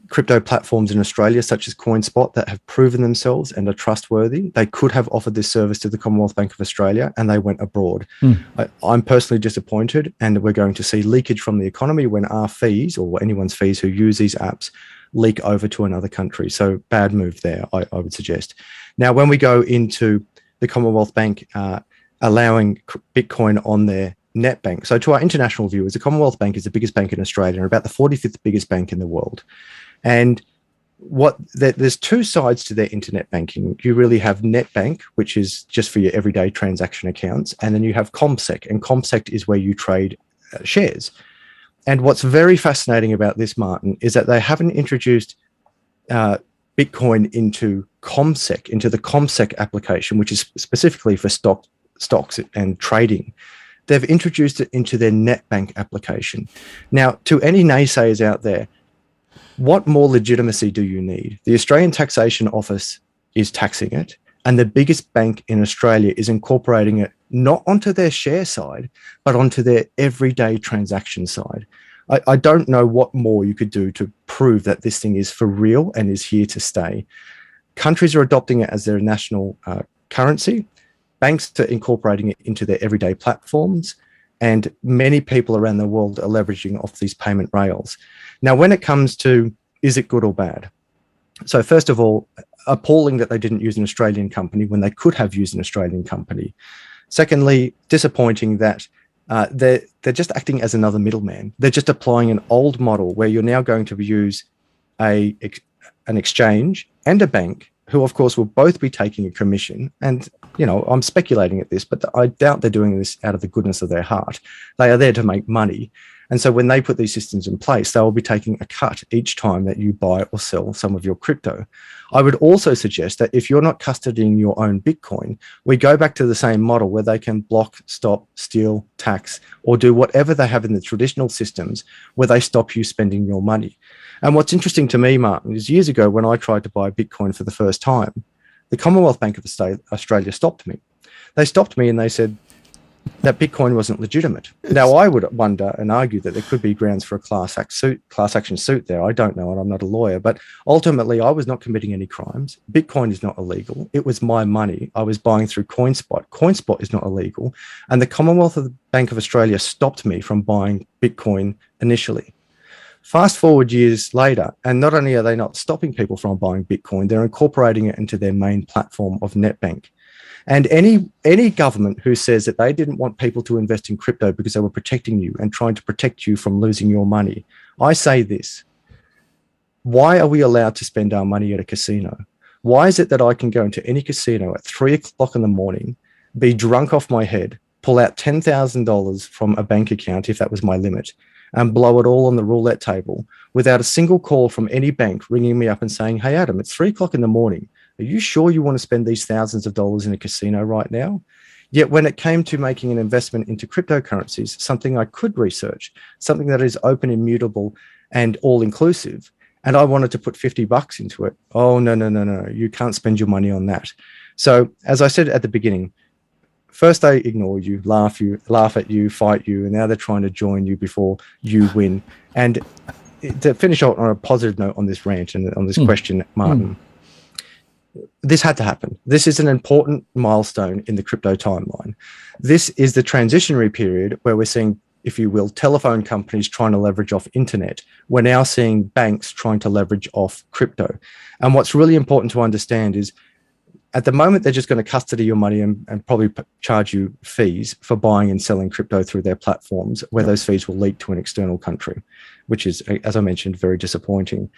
crypto platforms in Australia, such as CoinSpot, that have proven themselves and are trustworthy. They could have offered this service to the Commonwealth Bank of Australia and they went abroad. I'm personally disappointed, and we're going to see leakage from the economy when our fees, or anyone's fees who use these apps, leak over to another country. So bad move there, I would suggest. Now, when we go into the Commonwealth Bank allowing Bitcoin on their net bank. So to our international viewers, the Commonwealth Bank is the biggest bank in Australia and about the 45th biggest bank in the world. And there's two sides to their internet banking. You really have NetBank, which is just for your everyday transaction accounts. And then you have CommSec, and CommSec is where you trade shares. And what's very fascinating about this, Martin, is that they haven't introduced Bitcoin into CommSec, into the CommSec application, which is specifically for stocks and trading. They've introduced it into their NetBank application. Now, to any naysayers out there, what more legitimacy do you need? The Australian Taxation Office is taxing it, and the biggest bank in Australia is incorporating it not onto their share side, but onto their everyday transaction side. I don't know what more you could do to prove that this thing is for real and is here to stay. Countries are adopting it as their national currency. Banks are incorporating it into their everyday platforms, and many people around the world are leveraging off these payment rails. Now, when it comes to, is it good or bad? So first of all, appalling that they didn't use an Australian company when they could have used an Australian company. Secondly, disappointing that they're just acting as another middleman. They're just applying an old model where you're now going to use an exchange and a bank, who of course will both be taking a commission. And, you know, I'm speculating at this, but I doubt they're doing this out of the goodness of their heart. They are there to make money. And so when they put these systems in place, they will be taking a cut each time that you buy or sell some of your crypto. I would also suggest that if you're not custodying your own Bitcoin, we go back to the same model where they can block, stop, steal, tax, or do whatever they have in the traditional systems where they stop you spending your money. And what's interesting to me, Martin, is years ago when I tried to buy Bitcoin for the first time, the Commonwealth Bank of Australia stopped me. They stopped me and they said that Bitcoin wasn't legitimate. Now, I would wonder and argue that there could be grounds for a class action suit there. I don't know, and I'm not a lawyer, but ultimately I was not committing any crimes. Bitcoin is not illegal. It was my money. I was buying through CoinSpot. CoinSpot is not illegal. And the Commonwealth Bank of Australia stopped me from buying Bitcoin initially. Fast forward years later, and not only are they not stopping people from buying Bitcoin, they're incorporating it into their main platform of NetBank. And any government who says that they didn't want people to invest in crypto because they were protecting you and trying to protect you from losing your money, I say this: why are we allowed to spend our money at a casino? Why is it that I can go into any casino at 3 o'clock in the morning, be drunk off my head, pull out $10,000 from a bank account if that was my limit, and blow it all on the roulette table without a single call from any bank ringing me up and saying, hey, Adam, it's 3 o'clock in the morning. Are you sure you want to spend these thousands of dollars in a casino right now? Yet when it came to making an investment into cryptocurrencies, something I could research, something that is open, immutable, and all-inclusive, and I wanted to put $50 into it. Oh, no, you can't spend your money on that. So as I said at the beginning, first they ignore you, laugh at you, fight you, and now they're trying to join you before you win. And to finish on a positive note on this rant and on this question, Martin, this had to happen. This is an important milestone in the crypto timeline. This is the transitionary period where we're seeing, if you will, telephone companies trying to leverage off internet. We're now seeing banks trying to leverage off crypto. And what's really important to understand is at the moment, they're just going to custody your money and probably charge you fees for buying and selling crypto through their platforms, where those fees will leak to an external country, which is, as I mentioned, very disappointing.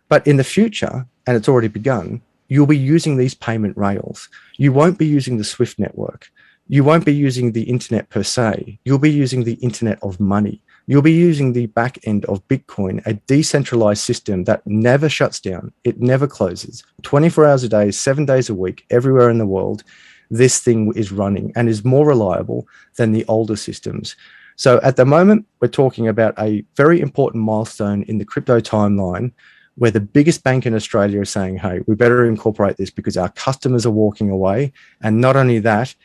But in the future, and it's already begun, you'll be using these payment rails. You won't be using the SWIFT network. You won't be using the internet per se. You'll be using the internet of money. You'll be using the back end of Bitcoin, a decentralized system that never shuts down. It never closes. 24 hours a day, 7 days a week, everywhere in the world, this thing is running and is more reliable than the older systems. So at the moment, we're talking about a very important milestone in the crypto timeline, where the biggest bank in Australia is saying, hey, we better incorporate this because our customers are walking away. And not only that,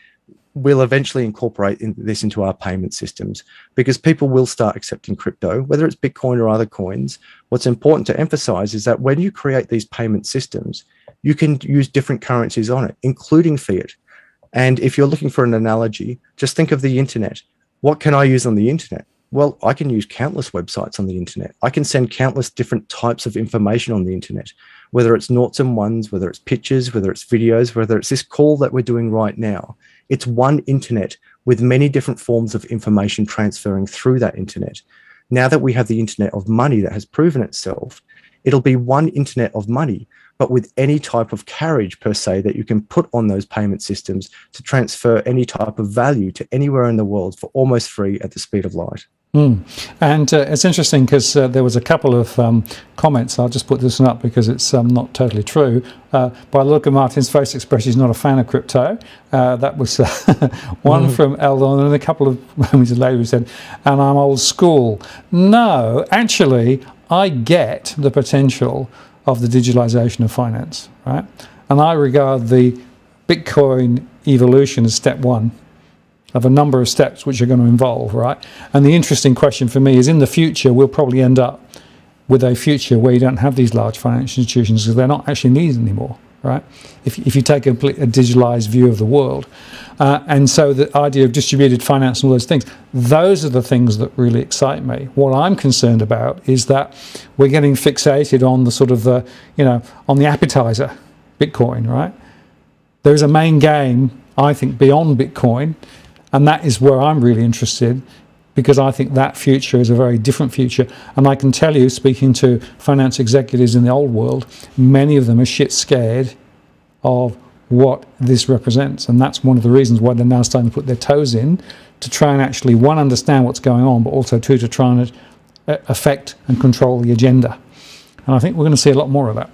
we'll eventually incorporate this into our payment systems because people will start accepting crypto, whether it's Bitcoin or other coins. What's important to emphasize is that when you create these payment systems, you can use different currencies on it, including fiat. And if you're looking for an analogy, just think of the internet. What can I use on the internet? Well, I can use countless websites on the internet. I can send countless different types of information on the internet, whether it's noughts and ones, whether it's pictures, whether it's videos, whether it's this call that we're doing right now. It's one internet with many different forms of information transferring through that internet. Now that we have the internet of money that has proven itself, it'll be one internet of money, but with any type of carriage per se that you can put on those payment systems to transfer any type of value to anywhere in the world for almost free at the speed of light. And it's interesting because there was a couple of comments. I'll just put this one up because it's not totally true. By the look of Martin's face expression, he's not a fan of crypto. That was one from Eldon, and a couple of moments later he said, and I'm old school. No, actually, I get the potential of the digitalization of finance, right? And I regard the Bitcoin evolution as step one of a number of steps which are going to involve, right? And the interesting question for me is, in the future, we'll probably end up with a future where you don't have these large financial institutions because they're not actually needed anymore, right? If you take a digitalized view of the world. And so the idea of distributed finance and all those things, those are the things that really excite me. What I'm concerned about is that we're getting fixated on the sort of the, on the appetizer, Bitcoin, right? There's a main game, I think, beyond Bitcoin. And that is where I'm really interested, because I think that future is a very different future. And I can tell you, speaking to finance executives in the old world, many of them are shit scared of what this represents. And that's one of the reasons why they're now starting to put their toes in to try and actually, one, understand what's going on, but also, two, to try and affect and control the agenda. And I think we're going to see a lot more of that.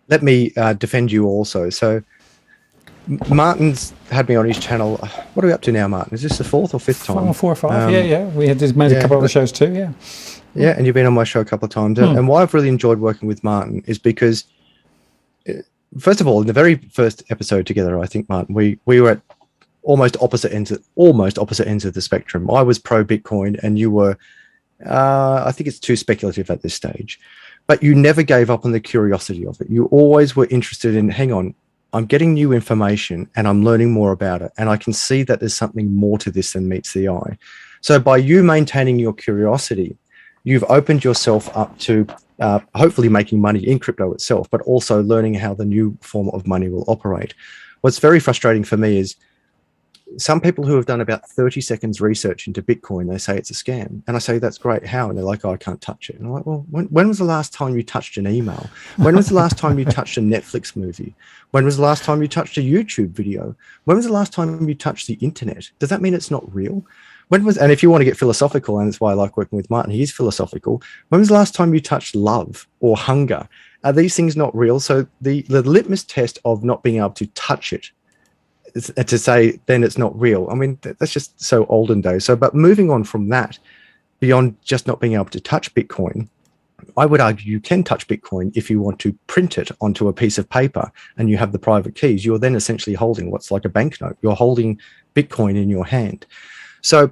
Let me defend you also. So Martin's had me on his channel. What are we up to now, Martin? Is this the fourth or fifth time? 4 or 5. Yeah. We had just made a couple of other shows too. Yeah. Yeah, and you've been on my show a couple of times. And why I've really enjoyed working with Martin is because, first of all, in the very first episode together, I think, Martin, we were at almost opposite ends of the spectrum. I was pro Bitcoin, and you were, I think it's too speculative at this stage. But you never gave up on the curiosity of it. You always were interested in, hang on, I'm getting new information and I'm learning more about it. And I can see that there's something more to this than meets the eye. So by you maintaining your curiosity, you've opened yourself up to hopefully making money in crypto itself, but also learning how the new form of money will operate. What's very frustrating for me is some people who have done about 30 seconds research into Bitcoin, they say it's a scam. And I say, that's great. How? And they're like, oh, I can't touch it. And I'm like, well, when was the last time you touched an email? When was the last time you touched a Netflix movie? When was the last time you touched a YouTube video? When was the last time you touched the internet? Does that mean it's not real? And if you want to get philosophical, and that's why I like working with Martin, he's philosophical. When was the last time you touched love or hunger? Are these things not real? So the litmus test of not being able to touch it is to say then it's not real. I mean, that's just so olden days. So, but moving on from that, beyond just not being able to touch Bitcoin, I would argue you can touch Bitcoin if you want to print it onto a piece of paper and you have the private keys. You're then essentially holding what's like a banknote. You're holding Bitcoin in your hand. So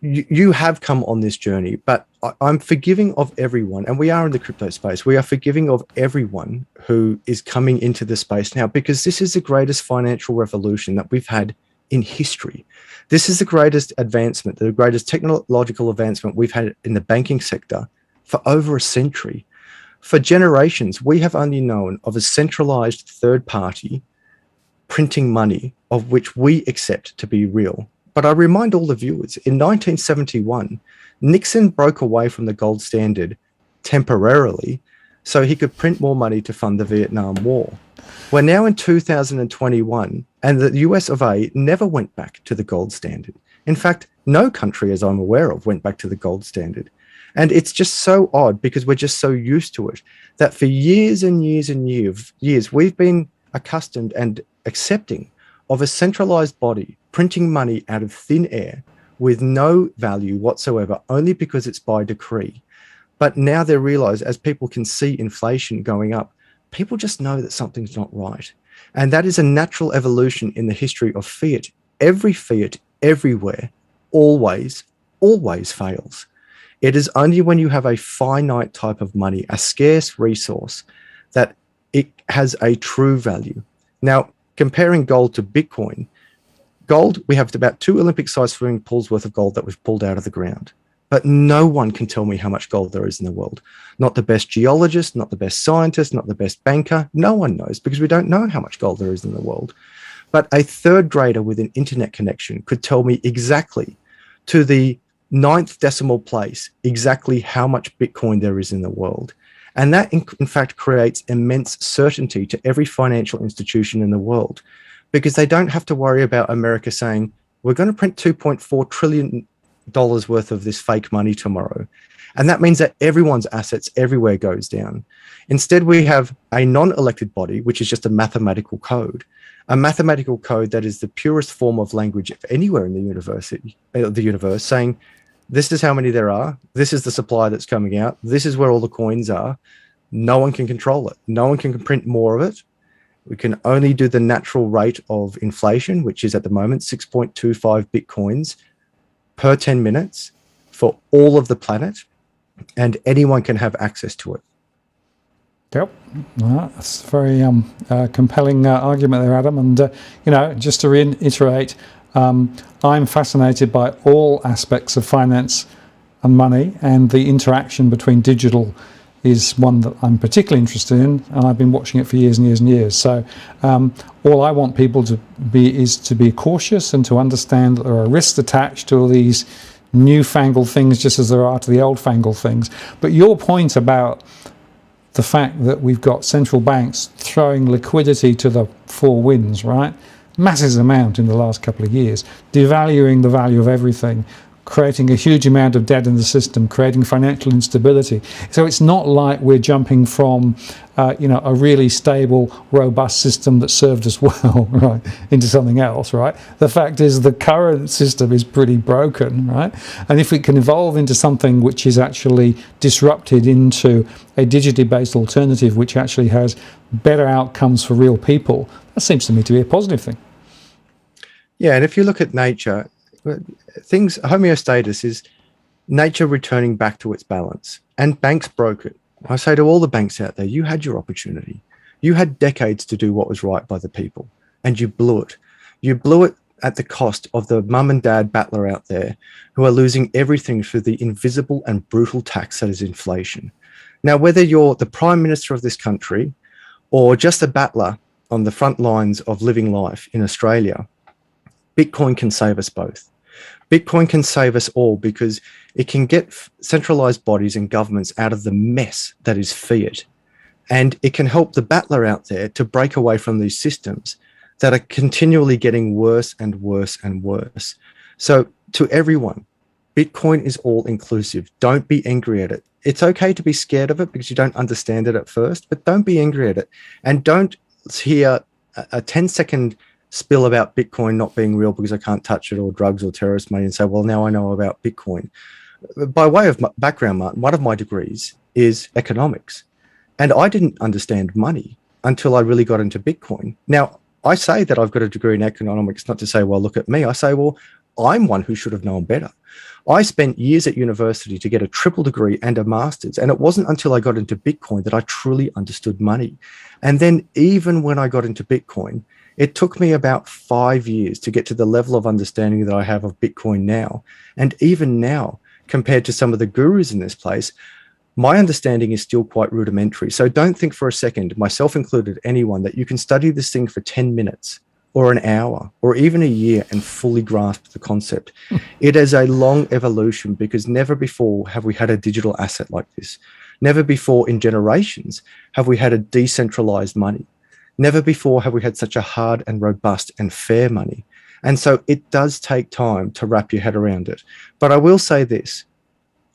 you have come on this journey, but I'm forgiving of everyone, and we are in the crypto space. We are forgiving of everyone who is coming into the space now, because this is the greatest financial revolution that we've had in history. This is the greatest advancement, the greatest technological advancement we've had in the banking sector for over a century. For generations, we have only known of a centralized third party printing money of which we accept to be real. But I remind all the viewers, in 1971, Nixon broke away from the gold standard temporarily so he could print more money to fund the Vietnam War. We're now in 2021, and the US of A never went back to the gold standard. In fact, no country, as I'm aware of, went back to the gold standard. And it's just so odd, because we're just so used to it, that for years and years and years, we've been accustomed and accepting of a centralized body printing money out of thin air with no value whatsoever, only because it's by decree. But now they realize, as people can see inflation going up, people just know that something's not right. And that is a natural evolution in the history of fiat. Every fiat, everywhere, always fails. It is only when you have a finite type of money, a scarce resource, that it has a true value. Now, comparing gold to Bitcoin, gold, we have about 2 Olympic-sized swimming pools worth of gold that we've pulled out of the ground. But no one can tell me how much gold there is in the world. Not the best geologist, not the best scientist, not the best banker. No one knows, because we don't know how much gold there is in the world. But a third grader with an internet connection could tell me exactly, to the 9th decimal place, exactly how much Bitcoin there is in the world. And that, in fact, creates immense certainty to every financial institution in the world, because they don't have to worry about America saying, we're going to print $2.4 trillion worth of this fake money tomorrow. And that means that everyone's assets everywhere goes down. Instead, we have a non-elected body, which is just a mathematical code that is the purest form of language anywhere in the universe, saying, this is how many there are, this is the supply that's coming out, this is where all the coins are. No one can control it. No one can print more of it. We can only do the natural rate of inflation, which is at the moment 6.25 Bitcoins per 10 minutes for all of the planet, and anyone can have access to it. Yep, well, that's a very compelling argument there, Adam. And just to reiterate, I'm fascinated by all aspects of finance and money, and the interaction between digital is one that I'm particularly interested in, and I've been watching it for years and years and years. So all I want people to be is to be cautious and to understand that there are risks attached to all these newfangled things, just as there are to the old-fangled things. But your point about the fact that we've got central banks throwing liquidity to the four winds, right? Massive amount in the last couple of years, devaluing the value of everything, creating a huge amount of debt in the system, creating financial instability. So it's not like we're jumping from, a really stable, robust system that served us well, right, into something else, right? The fact is the current system is pretty broken, right? And if it can evolve into something which is actually disrupted into a digitally based alternative, which actually has better outcomes for real people, that seems to me to be a positive thing. Yeah, and if you look at nature, homeostasis is nature returning back to its balance, and banks broke it. I say to all the banks out there, you had your opportunity. You had decades to do what was right by the people, and you blew it. You blew it at the cost of the mum and dad battler out there who are losing everything through the invisible and brutal tax that is inflation. Now, whether you're the Prime Minister of this country or just a battler on the front lines of living life in Australia, Bitcoin can save us both. Bitcoin can save us all, because it can get centralized bodies and governments out of the mess that is fiat. And it can help the battler out there to break away from these systems that are continually getting worse and worse and worse. So to everyone, Bitcoin is all inclusive. Don't be angry at it. It's okay to be scared of it because you don't understand it at first, but don't be angry at it. And don't hear a 10-second spill about Bitcoin not being real because I can't touch it, or drugs or terrorist money, and say, well, now I know about Bitcoin. By way of background, Martin, one of my degrees is economics. And I didn't understand money until I really got into Bitcoin. Now, I say that I've got a degree in economics, not to say, well, look at me. I say, well, I'm one who should have known better. I spent years at university to get a triple degree and a master's. And it wasn't until I got into Bitcoin that I truly understood money. And then even when I got into Bitcoin, it took me about 5 years to get to the level of understanding that I have of Bitcoin now. And even now, compared to some of the gurus in this place, my understanding is still quite rudimentary. So don't think for a second, myself included, anyone, that you can study this thing for 10 minutes or an hour or even a year and fully grasp the concept. It is a long evolution because never before have we had a digital asset like this. Never before in generations have we had a decentralized money. Never before have we had such a hard and robust and fair money. And so it does take time to wrap your head around it. But I will say this,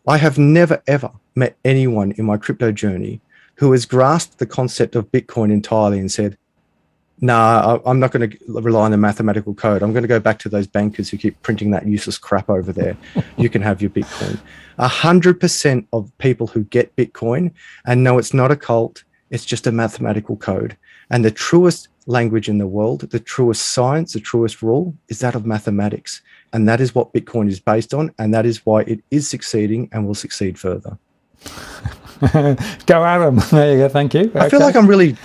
I have never, ever met anyone in my crypto journey who has grasped the concept of Bitcoin entirely and said, nah, I'm not going to rely on the mathematical code. I'm going to go back to those bankers who keep printing that useless crap over there. You can have your Bitcoin. 100% of people who get Bitcoin and know it's not a cult, it's just a mathematical code. And the truest language in the world, the truest science, the truest rule is that of mathematics. And that is what Bitcoin is based on. And that is why it is succeeding and will succeed further. Go Adam. There you go. Thank you. I feel like I'm really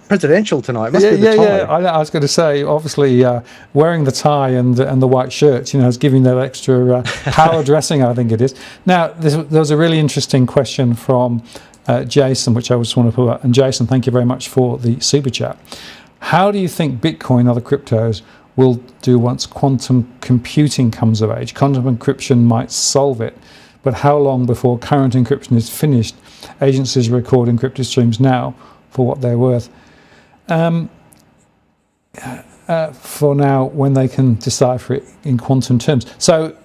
presidential tonight. It must be the tie. Yeah. I was going to say, obviously, wearing the tie and the white shirt, is giving that extra power dressing, I think it is. Now, there was a really interesting question from Jason, which I just want to put up. And Jason, thank you very much for the super chat. How do you think Bitcoin and other cryptos will do once quantum computing comes of age? Quantum encryption might solve it, but how long before current encryption is finished? Agencies record encrypted streams now for what they're worth. For now, when they can decipher it in quantum terms. So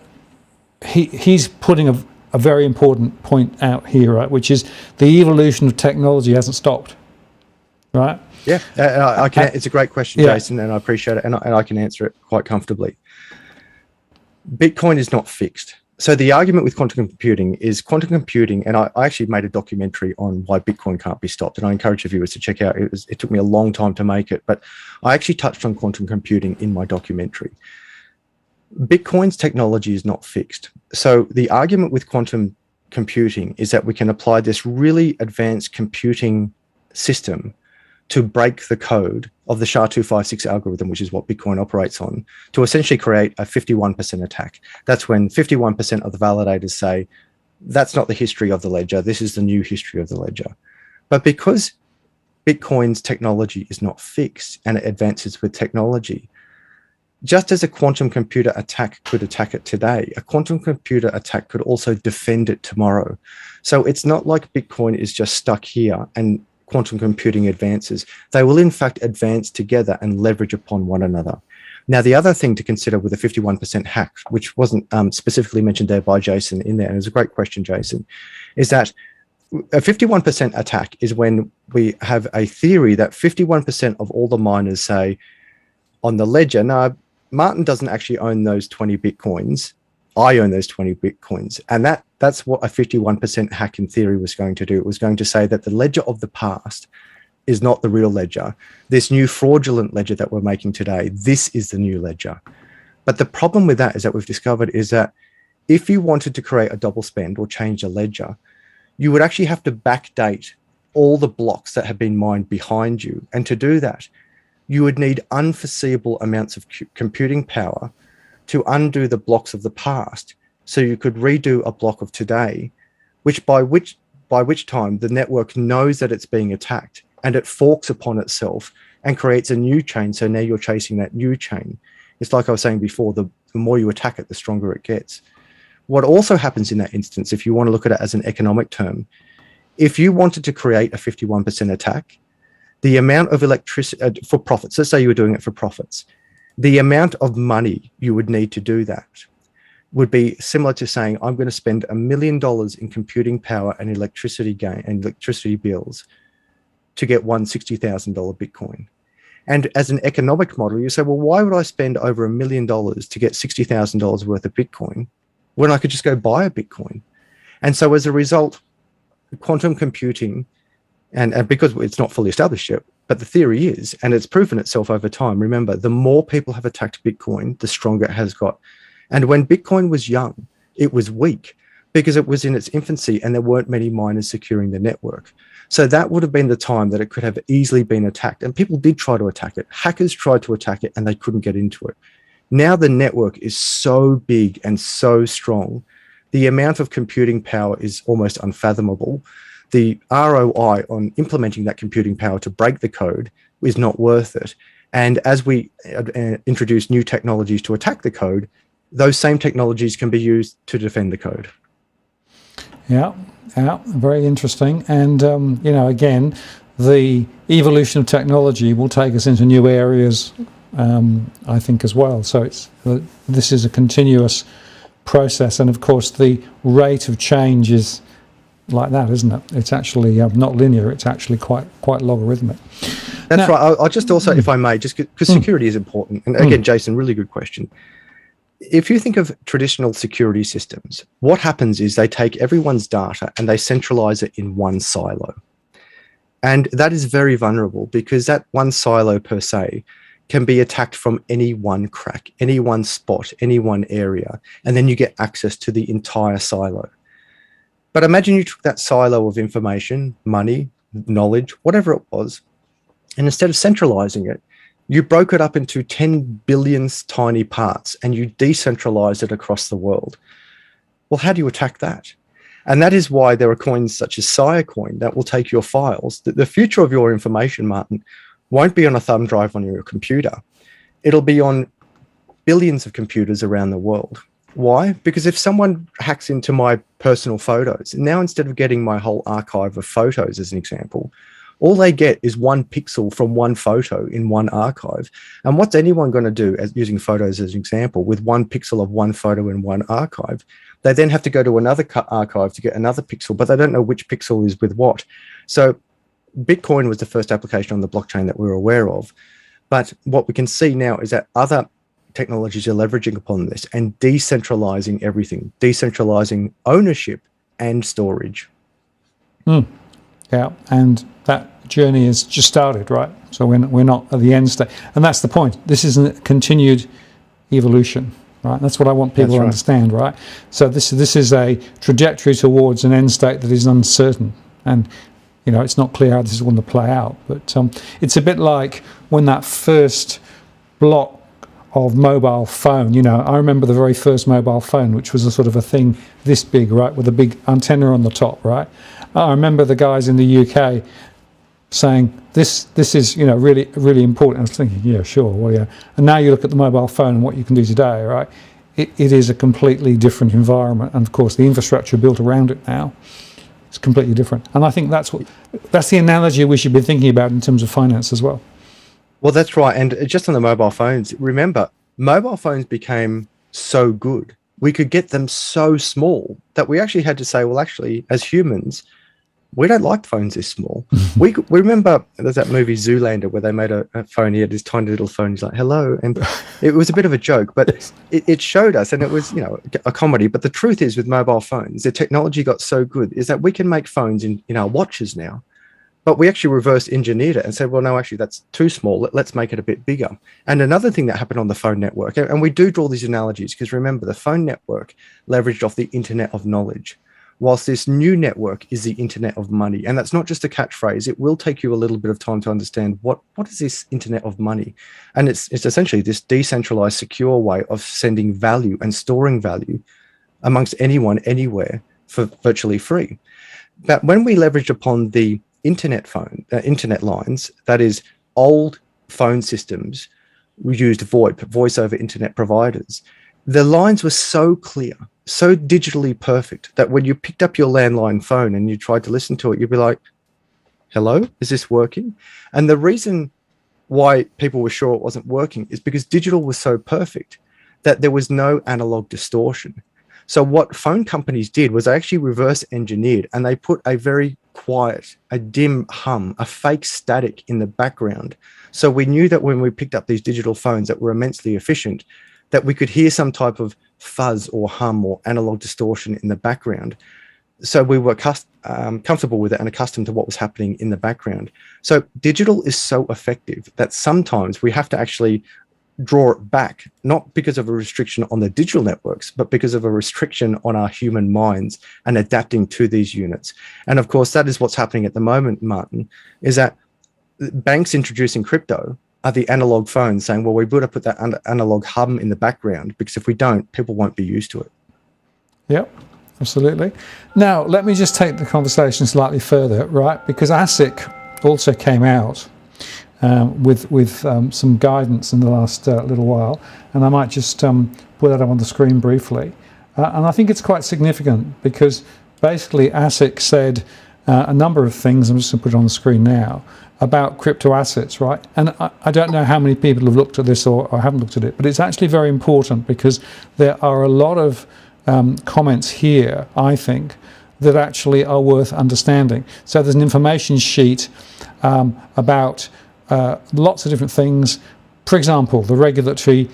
he's putting a very important point out here, right? Which is the evolution of technology hasn't stopped, right? Yeah, I can. It's a great question, Jason, and I appreciate it, and I can answer it quite comfortably. Bitcoin is not fixed. So the argument with quantum computing is quantum computing, and I actually made a documentary on why Bitcoin can't be stopped, and I encourage viewers to check out. It took me a long time to make it, but I actually touched on quantum computing in my documentary. Bitcoin's technology is not fixed. So the argument with quantum computing is that we can apply this really advanced computing system to break the code of the SHA-256 algorithm, which is what Bitcoin operates on, to essentially create a 51% attack. That's when 51% of the validators say, that's not the history of the ledger, this is the new history of the ledger. But because Bitcoin's technology is not fixed and it advances with technology, just as a quantum computer attack could attack it today, a quantum computer attack could also defend it tomorrow. So it's not like Bitcoin is just stuck here and quantum computing advances. They will in fact advance together and leverage upon one another. Now, the other thing to consider with a 51% hack, which wasn't specifically mentioned there by Jason in there, and it was a great question, Jason, is that a 51% attack is when we have a theory that 51% of all the miners say on the ledger, no, Martin doesn't actually own those 20 Bitcoins. I own those 20 Bitcoins. And that's what a 51% hack in theory was going to do. It was going to say that the ledger of the past is not the real ledger. This new fraudulent ledger that we're making today, this is the new ledger. But the problem with that is that we've discovered is that if you wanted to create a double spend or change a ledger, you would actually have to backdate all the blocks that have been mined behind you. And to do that, you would need unforeseeable amounts of computing power to undo the blocks of the past. So you could redo a block of today, by which time the network knows that it's being attacked and it forks upon itself and creates a new chain. So now you're chasing that new chain. It's like I was saying before, the more you attack it, the stronger it gets. What also happens in that instance, if you want to look at it as an economic term, if you wanted to create a 51% attack, the amount of electricity for profits, let's say you were doing it for profits, The amount of money you would need to do that would be similar to saying, I'm going to spend $1 million in computing power and electricity bills to get one $60,000 Bitcoin. And as an economic model, you say, well, why would I spend over $1 million to get $60,000 worth of Bitcoin when I could just go buy a Bitcoin? And so as a result, quantum computing, and because it's not fully established yet, but the theory is, and it's proven itself over time, remember, the more people have attacked Bitcoin, the stronger it has got. And when Bitcoin was young, it was weak because it was in its infancy and there weren't many miners securing the network. So that would have been the time that it could have easily been attacked. And people did try to attack it. Hackers tried to attack it and they couldn't get into it. Now the network is so big and so strong, the amount of computing power is almost unfathomable. The ROI on implementing that computing power to break the code is not worth it. And as we introduce new technologies to attack the code, those same technologies can be used to defend the code. Yeah, very interesting. And, again, the evolution of technology will take us into new areas, I think, as well. So this is a continuous process. And, of course, the rate of change is like that, isn't it? It's actually not linear. It's actually quite logarithmic. That's right. I'll just also, if I may, just because security is important. And again, Jason, really good question. If you think of traditional security systems, what happens is they take everyone's data and they centralize it in one silo. And that is very vulnerable because that one silo per se can be attacked from any one crack, any one spot, any one area, and then you get access to the entire silo. But imagine you took that silo of information, money, knowledge, whatever it was, and instead of centralizing it, you broke it up into 10 billion tiny parts and you decentralized it across the world. Well, how do you attack that? And that is why there are coins such as Siacoin that will take your files. The future of your information, Martin, won't be on a thumb drive on your computer. It'll be on billions of computers around the world. Why? Because if someone hacks into my personal photos, now instead of getting my whole archive of photos as an example, all they get is one pixel from one photo in one archive. And what's anyone going to do, as using photos as an example, with one pixel of one photo in one archive? They then have to go to another archive to get another pixel, but they don't know which pixel is with what. So Bitcoin was the first application on the blockchain that we were aware of. But what we can see now is that other technologies are leveraging upon this and decentralizing everything, decentralizing ownership and storage. Yeah, and that journey has just started, right? So we're not at the end state. And that's the point. This is a continued evolution, right? That's what I want people to understand, right? So this is a trajectory towards an end state that is uncertain. And, it's not clear how this is going to play out. But it's a bit like when that first block of mobile phone, I remember the very first mobile phone, which was a sort of a thing this big, right, with a big antenna on the top, right? I remember the guys in the UK saying, this is, really, really important. I was thinking, yeah, sure, well, yeah. And now you look at the mobile phone and what you can do today, right? It is a completely different environment. And of course, the infrastructure built around it now is completely different. And I think that's the analogy we should be thinking about in terms of finance as well. Well, that's right. And just on the mobile phones, remember, mobile phones became so good. We could get them so small that we actually had to say, well, actually, as humans, we don't like phones this small. We remember there's that movie Zoolander where they made a phone. He had this tiny little phone. He's like, hello. And it was a bit of a joke, but it showed us, and it was, a comedy. But the truth is with mobile phones, the technology got so good is that we can make phones in our watches now. But we actually reverse engineered it and said, well, no, actually, that's too small. Let's make it a bit bigger. And another thing that happened on the phone network, and we do draw these analogies because remember, the phone network leveraged off the internet of knowledge, whilst this new network is the internet of money. And that's not just a catchphrase. It will take you a little bit of time to understand what is this internet of money. And it's essentially this decentralized, secure way of sending value and storing value amongst anyone, anywhere for virtually free. But when we leveraged upon the internet lines, that is old phone systems, we used VoIP, voice over internet providers. The lines were so clear, so digitally perfect that when you picked up your landline phone and you tried to listen to it, you'd be like, hello, is this working? And the reason why people were sure it wasn't working is because digital was so perfect that there was no analog distortion. So what phone companies did was they actually reverse engineered, and they put a very quiet, a dim hum, a fake static in the background. So we knew that when we picked up these digital phones that were immensely efficient, that we could hear some type of fuzz or hum or analog distortion in the background. So we were comfortable with it and accustomed to what was happening in the background. So digital is so effective that sometimes we have to actually draw it back, not because of a restriction on the digital networks, but because of a restriction on our human minds and adapting to these units. And of course, that is what's happening at the moment, Martin, is that banks introducing crypto are the analog phones saying, well, we better put that analog hum in the background, because if we don't, people won't be used to it. Yep, absolutely. Now, let me just take the conversation slightly further, right? Because ASIC also came out with some guidance in the last little while, and I might just put that up on the screen briefly. And I think it's quite significant, because basically ASIC said a number of things. I'm just going to put it on the screen now about crypto assets, right? And I don't know how many people have looked at this or haven't looked at it, but it's actually very important, because there are a lot of comments here, I think, that actually are worth understanding. So there's an information sheet about lots of different things. For example, the regulatory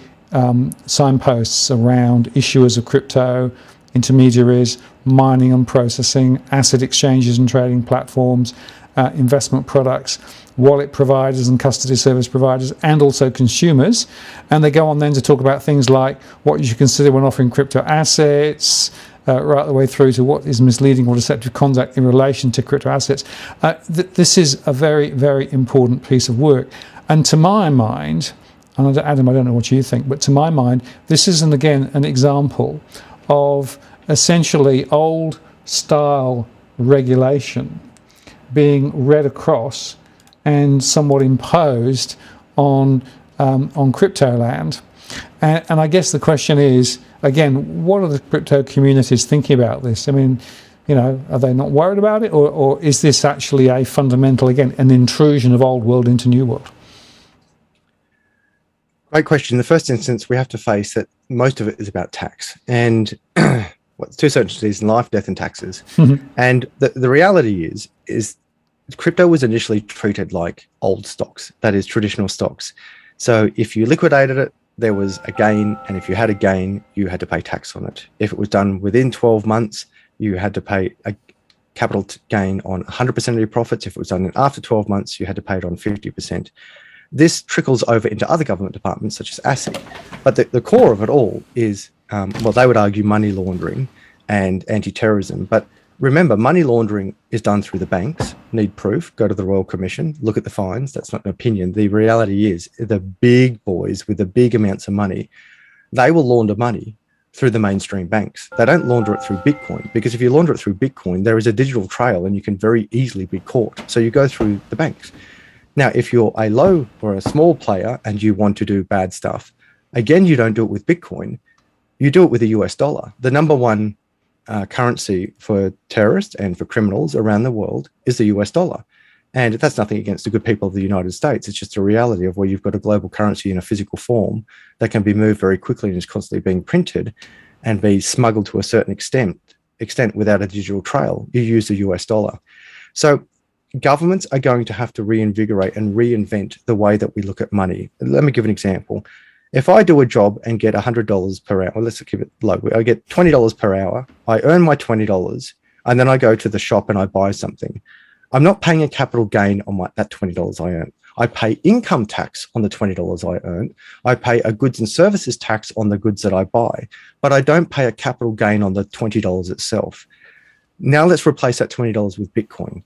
signposts around issuers of crypto, intermediaries, mining and processing, asset exchanges and trading platforms, investment products, wallet providers and custody service providers, and also consumers. And they go on then to talk about things like what you should consider when offering crypto assets, right the way through to what is misleading or deceptive conduct in relation to crypto assets. This is a very, very important piece of work. And to my mind, and Adam, I don't know what you think, but to my mind, this is, again, an example of essentially old style regulation being read across and somewhat imposed on crypto land. And I guess the question is, again, what are the crypto communities thinking about this? I mean, are they not worried about it, or is this actually a fundamental, again, an intrusion of old world into new world? Great question. In the first instance, we have to face that most of it is about tax, and two certainties in life: death and taxes. And the reality is crypto was initially treated like old stocks, that is, traditional stocks. So if you liquidated it, there was a gain, and if you had a gain, you had to pay tax on it. If it was done within 12 months, you had to pay a capital gain on 100% of your profits. If it was done after 12 months, you had to pay it on 50%. This trickles over into other government departments, such as ASIC. But the core of it all is, well, they would argue money laundering and anti-terrorism. But remember, money laundering is done through the banks. Need proof? Go to the Royal Commission, look at the fines. That's not an opinion. The reality is the big boys with the big amounts of money, they will launder money through the mainstream banks. They don't launder it through Bitcoin, because if you launder it through Bitcoin, there is a digital trail and you can very easily be caught. So you go through the banks. Now, if you're a low or a small player and you want to do bad stuff, again, you don't do it with Bitcoin. You do it with the US dollar. The number one currency for terrorists and for criminals around the world is the US dollar. And that's nothing against the good people of the United States. It's just a reality of where you've got a global currency in a physical form that can be moved very quickly and is constantly being printed and be smuggled to a certain extent without a digital trail. You use the US dollar. So governments are going to have to reinvigorate and reinvent the way that we look at money. Let me give an example. If I do a job and get $100 per hour, let's keep it low. I get $20 per hour. I earn my $20, and then I go to the shop and I buy something. I'm not paying a capital gain on that $20 I earn. I pay income tax on the $20 I earn. I pay a goods and services tax on the goods that I buy, but I don't pay a capital gain on the $20 itself. Now let's replace that $20 with Bitcoin.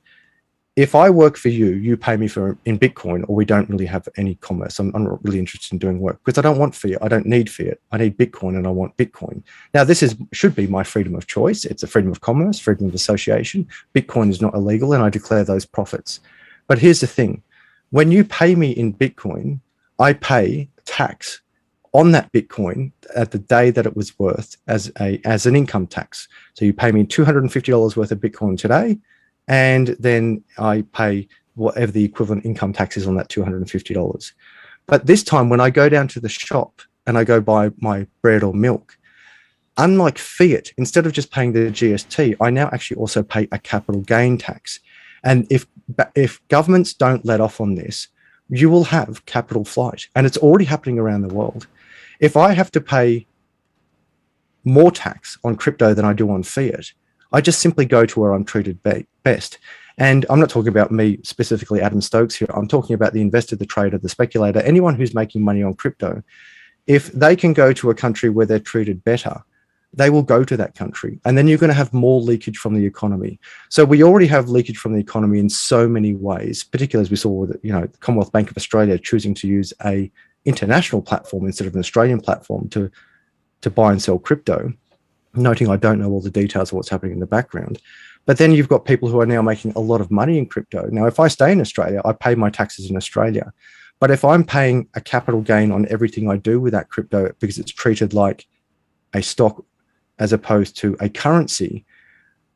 If I work for you, you pay me in Bitcoin, or we don't really have any commerce. I'm not really interested in doing work because I don't want fiat. I don't need fiat. I need Bitcoin, and I want Bitcoin. Now, this should be my freedom of choice. It's a freedom of commerce, freedom of association. Bitcoin is not illegal, and I declare those profits. But here's the thing. When you pay me in Bitcoin, I pay tax on that Bitcoin at the day that it was worth as an income tax. So you pay me $250 worth of Bitcoin today, and then I pay whatever the equivalent income tax is on that $250. But this time, when I go down to the shop and I go buy my bread or milk, unlike fiat, instead of just paying the GST, I now actually also pay a capital gain tax. And if governments don't let off on this, you will have capital flight. And it's already happening around the world. If I have to pay more tax on crypto than I do on fiat, I just simply go to where I'm treated best. And I'm not talking about me specifically, Adam Stokes here. I'm talking about the investor, the trader, the speculator, anyone who's making money on crypto. If they can go to a country where they're treated better, they will go to that country. And then you're going to have more leakage from the economy. So we already have leakage from the economy in so many ways, particularly as we saw with, the Commonwealth Bank of Australia choosing to use a international platform instead of an Australian platform to buy and sell crypto, noting I don't know all the details of what's happening in the background. But then you've got people who are now making a lot of money in crypto. Now, if I stay in Australia, I pay my taxes in Australia. But if I'm paying a capital gain on everything I do with that crypto because it's treated like a stock as opposed to a currency,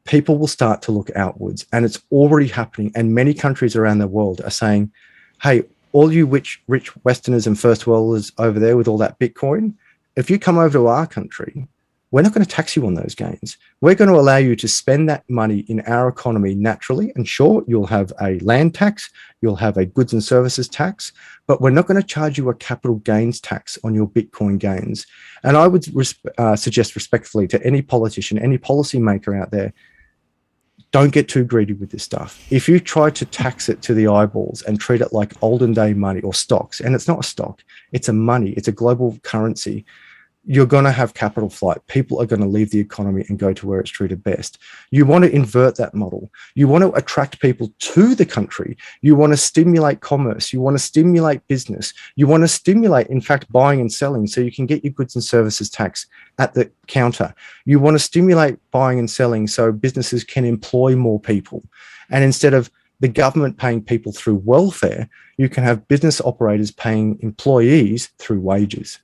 people will start to look outwards. And it's already happening. And many countries around the world are saying, hey, all you rich Westerners and first worlders over there with all that Bitcoin, if you come over to our country, we're not going to tax you on those gains. We're going to allow you to spend that money in our economy naturally. And sure, you'll have a land tax, you'll have a goods and services tax, but we're not going to charge you a capital gains tax on your Bitcoin gains. And I would suggest respectfully to any politician, any policymaker out there, don't get too greedy with this stuff. If you try to tax it to the eyeballs and treat it like olden day money or stocks, and it's not a stock, it's a money, it's a global currency, you're going to have capital flight. People are going to leave the economy and go to where it's treated best. You want to invert that model. You want to attract people to the country. You want to stimulate commerce. You want to stimulate business. You want to stimulate, in fact, buying and selling so you can get your goods and services tax at the counter. You want to stimulate buying and selling so businesses can employ more people. And instead of the government paying people through welfare, you can have business operators paying employees through wages.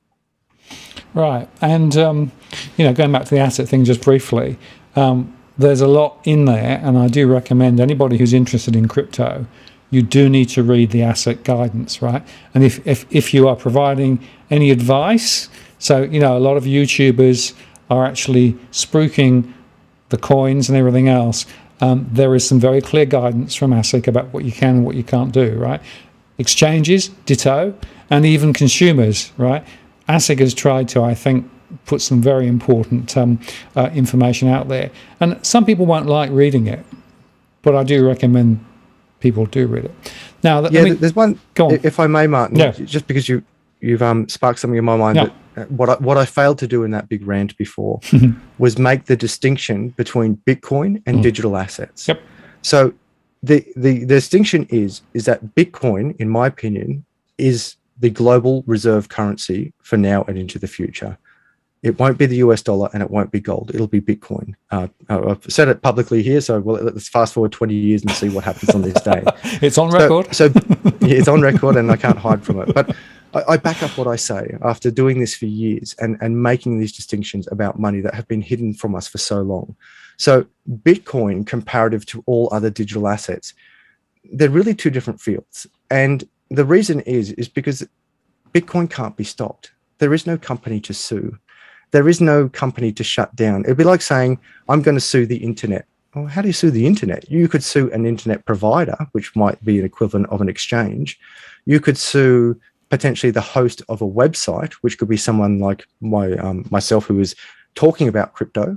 Right. And, going back to the asset thing just briefly, there's a lot in there, and I do recommend anybody who's interested in crypto, you do need to read the asset guidance, right? And if you are providing any advice, so, a lot of YouTubers are actually spruiking the coins and everything else. There is some very clear guidance from ASIC about what you can and what you can't do, right? Exchanges, ditto, and even consumers, right? ASIC has tried to, I think, put some very important information out there. And some people won't like reading it, but I do recommend people do read it. Now, there's one, go on. If I may, Martin, just because you've sparked something in my mind that what I failed to do in that big rant before was make the distinction between Bitcoin and digital assets. Yep. So the distinction is that Bitcoin, in my opinion, is the global reserve currency for now and into the future. It won't be the US dollar and it won't be gold. It'll be Bitcoin. I've said it publicly here, so let's fast forward 20 years and see what happens on this day. It's on record. So it's on record and I can't hide from it. But I back up what I say after doing this for years and making these distinctions about money that have been hidden from us for so long. So Bitcoin, comparative to all other digital assets, they're really two different fields. And the reason is because Bitcoin can't be stopped. There is no company to sue. There is no company to shut down. It'd be like saying, I'm going to sue the internet. Well, how do you sue the internet? You could sue an internet provider, which might be an equivalent of an exchange. You could sue potentially the host of a website, which could be someone like myself who is talking about crypto.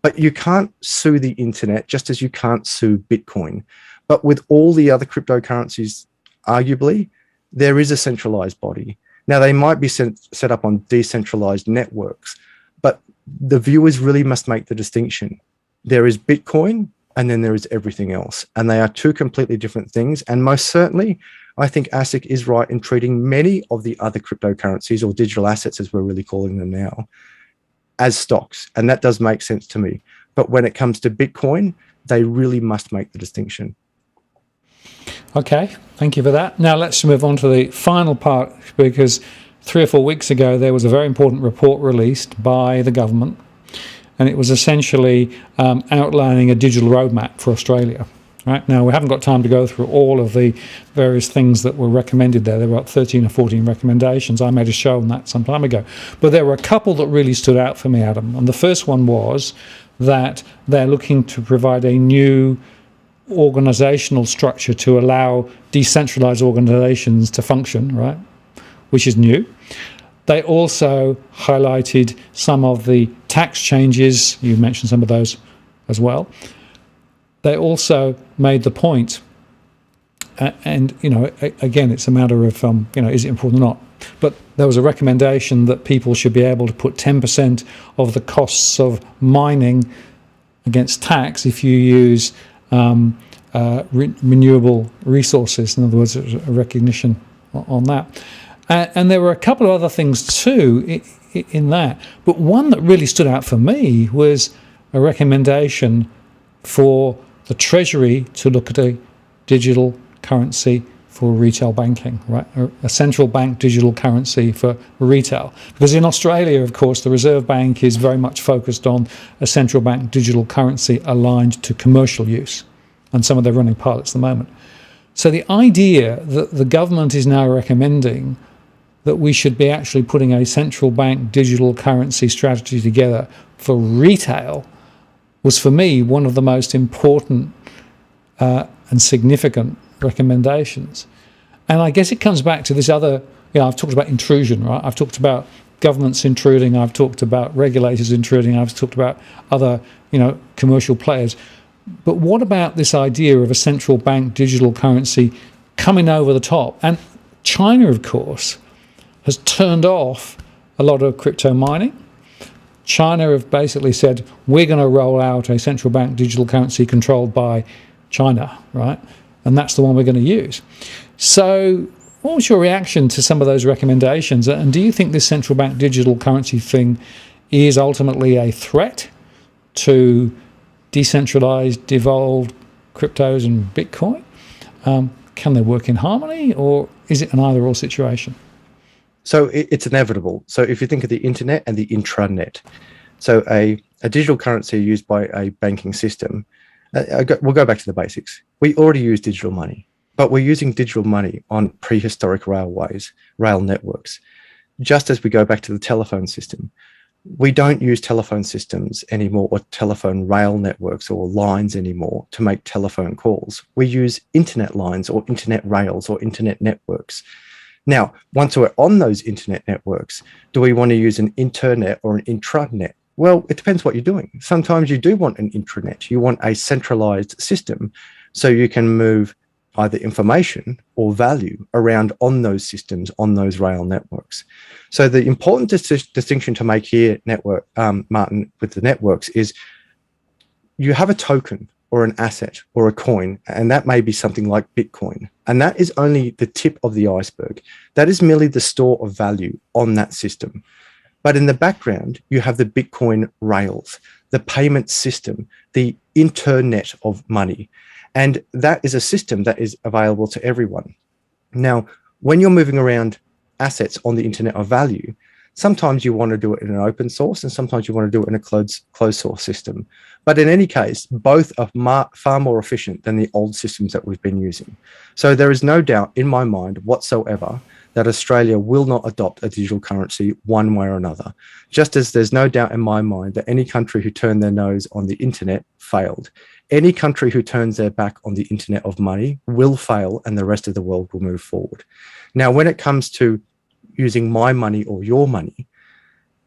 But you can't sue the internet just as you can't sue Bitcoin. But with all the other cryptocurrencies, arguably, there is a centralized body. Now, they might be set up on decentralized networks, but the viewers really must make the distinction. There is Bitcoin, and then there is everything else. And they are two completely different things. And most certainly, I think ASIC is right in treating many of the other cryptocurrencies or digital assets, as we're really calling them now, as stocks. And that does make sense to me. But when it comes to Bitcoin, they really must make the distinction. Okay, thank you for that. Now let's move on to the final part, because 3 or 4 weeks ago there was a very important report released by the government, and it was essentially outlining a digital roadmap for Australia. Right? Now, we haven't got time to go through all of the various things that were recommended there. There were about 13 or 14 recommendations. I made a show on that some time ago. But there were a couple that really stood out for me, Adam. And the first one was that they're looking to provide a new organizational structure to allow decentralized organizations to function, right? Which is new. They also highlighted some of the tax changes. You mentioned some of those as well. They also made the point, and again, it's a matter of is it important or not? But there was a recommendation that people should be able to put 10% of the costs of mining against tax if you use renewable resources. In other words, a recognition on that. And there were a couple of other things too in that. But one that really stood out for me was a recommendation for the Treasury to look at a digital currency for retail banking, right? A central bank digital currency for retail. Because in Australia, of course, the Reserve Bank is very much focused on a central bank digital currency aligned to commercial use. And some of their running pilots at the moment. So the idea that the government is now recommending that we should be actually putting a central bank digital currency strategy together for retail was, for me, one of the most important and significant recommendations. And I guess it comes back to this other, I've talked about intrusion, right? I've talked about governments intruding, I've talked about regulators intruding, I've talked about other, commercial players. But what about this idea of a central bank digital currency coming over the top? And China, of course, has turned off a lot of crypto mining. China have basically said, we're going to roll out a central bank digital currency controlled by China, right? And that's the one we're going to use. So what was your reaction to some of those recommendations? And do you think this central bank digital currency thing is ultimately a threat to decentralized, devolved cryptos and Bitcoin? Can they work in harmony, or is it an either-or situation? So it's inevitable. So if you think of the internet and the intranet, so a digital currency used by a banking system, we'll go back to the basics. We already use digital money, but we're using digital money on prehistoric rail networks. Just as we go back to the telephone system, we don't use telephone systems anymore, or telephone rail networks or lines anymore to make telephone calls. We use internet lines or internet rails or internet networks. Now, once we're on those internet networks, do we want to use an internet or an intranet? Well, it depends what you're doing. Sometimes you do want an intranet. You want a centralized system so you can move either information or value around on those systems, on those rail networks. So the important distinction to make here, Martin, with the networks is you have a token or an asset or a coin, and that may be something like Bitcoin. And that is only the tip of the iceberg. That is merely the store of value on that system. But in the background, you have the Bitcoin rails, the payment system, the internet of money. And that is a system that is available to everyone. Now, when you're moving around assets on the internet of value, sometimes you want to do it in an open source, and sometimes you want to do it in a closed source system. But in any case, both are far more efficient than the old systems that we've been using. So there is no doubt in my mind whatsoever that Australia will not adopt a digital currency one way or another, just as there's no doubt in my mind that any country who turned their nose on the internet failed. Any country who turns their back on the internet of money will fail, and the rest of the world will move forward. Now, when it comes to using my money or your money,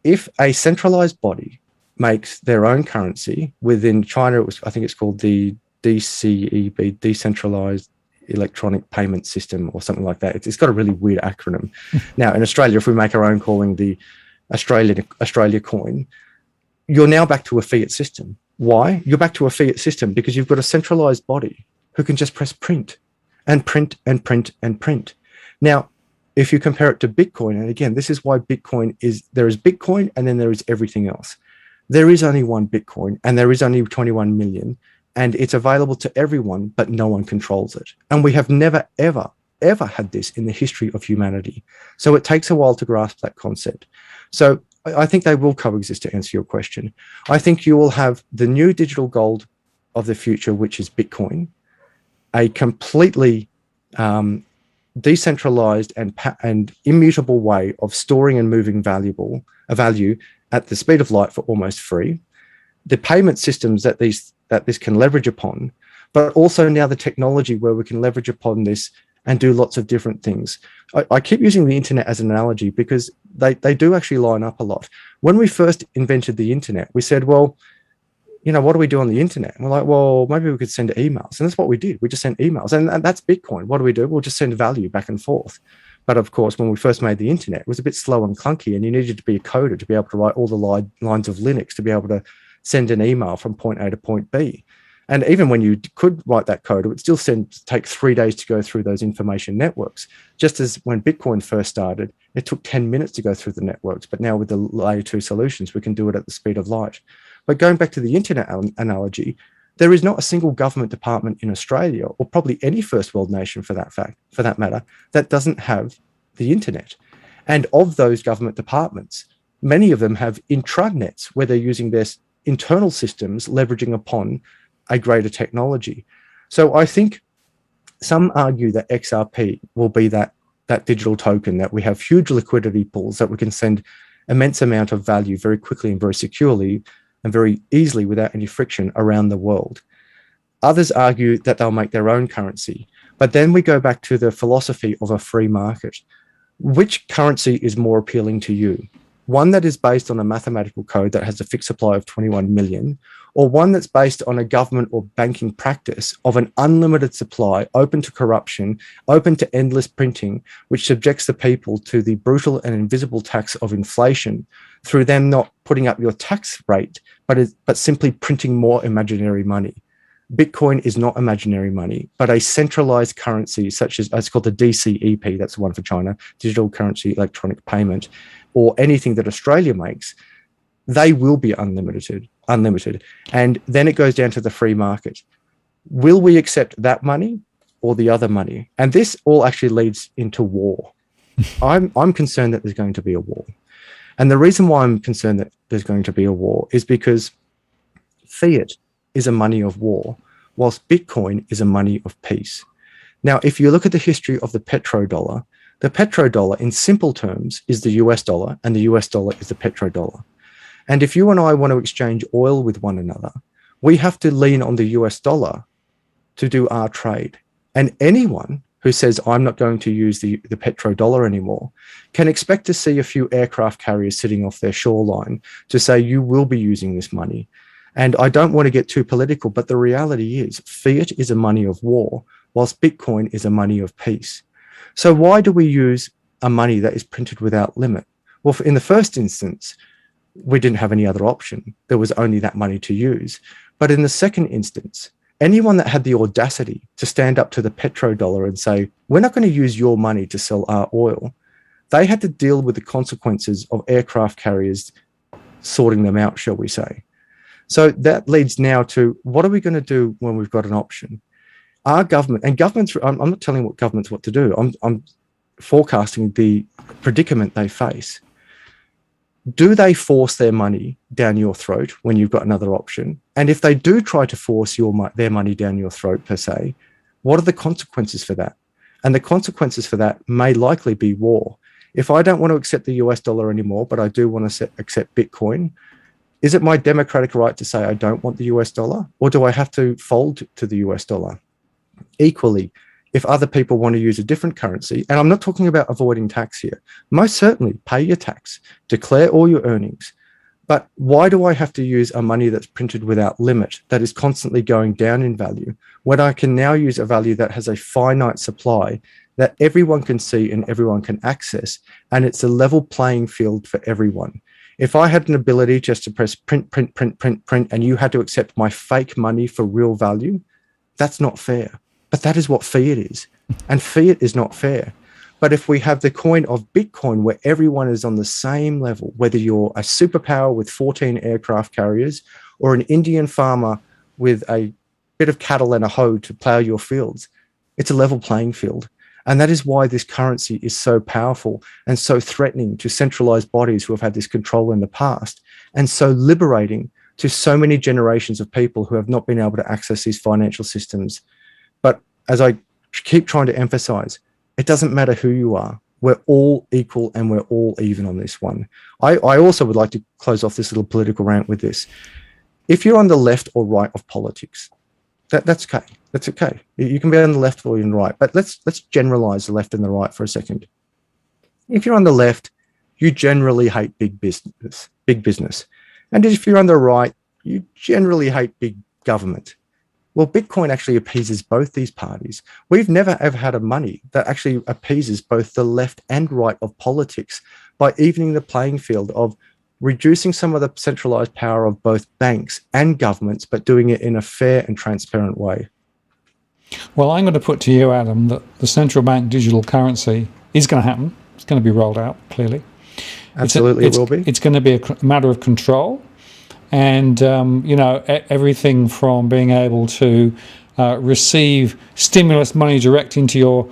if a centralized body makes their own currency within China, I think it's called the DCEB, Decentralized Electronic Payment System, or something like that. It's got a really weird acronym. Now, in Australia, if we make our own calling the Australia coin, you're now back to a fiat system. Why? You're back to a fiat system because you've got a centralized body who can just press print and print and print and print. Now, if you compare it to Bitcoin, and again, this is why Bitcoin is, there is Bitcoin and then there is everything else. There is only one Bitcoin and there is only 21 million, and it's available to everyone, but no one controls it. And we have never, ever, ever had this in the history of humanity. So it takes a while to grasp that concept. So I think they will coexist, to answer your question. I think you will have the new digital gold of the future, which is Bitcoin. a completely decentralized and immutable way of storing and moving value at the speed of light for almost free. The payment systems that this can leverage upon, but also now the technology where we can leverage upon this and do lots of different things. I keep using the internet as an analogy because they do actually line up a lot. When we first invented the internet, we said, well, what do we do on the internet? And we're like, well, maybe we could send emails. And that's what we did. We just sent emails. And that's Bitcoin. What do? We'll just send value back and forth. But of course, when we first made the internet, it was a bit slow and clunky, and you needed to be a coder to be able to write all the lines of Linux to be able to send an email from point A to point B. And even when you could write that code, it would still take 3 days to go through those information networks. Just as when Bitcoin first started, it took 10 minutes to go through the networks. But now with the layer 2 solutions, we can do it at the speed of light. But going back to the internet analogy, there is not a single government department in Australia, or probably any first world nation for that matter, that doesn't have the internet. And of those government departments, many of them have intranets where they're using their internal systems leveraging upon a greater technology. So I think some argue that XRP will be that digital token, that we have huge liquidity pools, that we can send immense amount of value very quickly and very securely and very easily without any friction around the world. Others argue that they'll make their own currency. But then we go back to the philosophy of a free market. Which currency is more appealing to you? One that is based on a mathematical code that has a fixed supply of 21 million, or one that's based on a government or banking practice of an unlimited supply, open to corruption, open to endless printing, which subjects the people to the brutal and invisible tax of inflation through them not putting up your tax rate, but simply printing more imaginary money. Bitcoin is not imaginary money, but a centralized currency such as it's called the DCEP, that's the one for China, digital currency electronic payment, or anything that Australia makes, they will be unlimited. And then it goes down to the free market. Will we accept that money or the other money? And this all actually leads into war. I'm concerned that there's going to be a war. And the reason why I'm concerned that there's going to be a war is because fiat is a money of war, whilst Bitcoin is a money of peace. Now, if you look at the history of the petrodollar in simple terms is the US dollar, and the US dollar is the petrodollar. And if you and I want to exchange oil with one another, we have to lean on the US dollar to do our trade. And anyone who says, I'm not going to use the petrodollar anymore, can expect to see a few aircraft carriers sitting off their shoreline to say, you will be using this money. And I don't want to get too political, but the reality is fiat is a money of war, whilst Bitcoin is a money of peace. So why do we use a money that is printed without limit? Well, in the first instance, we didn't have any other option. There was only that money to use. But in the second instance, anyone that had the audacity to stand up to the petrodollar and say, we're not going to use your money to sell our oil, they had to deal with the consequences of aircraft carriers sorting them out, shall we say. So that leads now to, what are we going to do when we've got an option? Our government, and governments, I'm not telling what governments what to do. I'm forecasting the predicament they face. Do they force their money down your throat when you've got another option? And if they do try to force their money down your throat, per se, what are the consequences for that? And the consequences for that may likely be war. If I don't want to accept the US dollar anymore, but I do want to accept Bitcoin, is it my democratic right to say I don't want the US dollar? Or do I have to fold to the US dollar? Equally, if other people want to use a different currency, and I'm not talking about avoiding tax here, most certainly pay your tax, declare all your earnings. But why do I have to use a money that's printed without limit, that is constantly going down in value, when I can now use a value that has a finite supply that everyone can see and everyone can access, and it's a level playing field for everyone? If I had an ability just to press print, and you had to accept my fake money for real value, that's not fair. But that is what fiat is. And fiat is not fair. But if we have the coin of Bitcoin where everyone is on the same level, whether you're a superpower with 14 aircraft carriers or an Indian farmer with a bit of cattle and a hoe to plow your fields, it's a level playing field. And that is why this currency is so powerful and so threatening to centralized bodies who have had this control in the past, and so liberating to so many generations of people who have not been able to access these financial systems. But as I keep trying to emphasize, it doesn't matter who you are. We're all equal and we're all even on this one. I also would like to close off this little political rant with this. If you're on the left or right of politics, that's okay. That's okay. You can be on the left or on the right, but let's generalize the left and the right for a second. If you're on the left, you generally hate big business. And if you're on the right, you generally hate big government. Well, Bitcoin actually appeases both these parties. We've never ever had a money that actually appeases both the left and right of politics by evening the playing field of reducing some of the centralized power of both banks and governments, but doing it in a fair and transparent way. Well, I'm going to put to you, Adam, that the central bank digital currency is going to happen. It's going to be rolled out, clearly. Absolutely, it will be. It's going to be a matter of control. And, everything from being able to receive stimulus money direct into your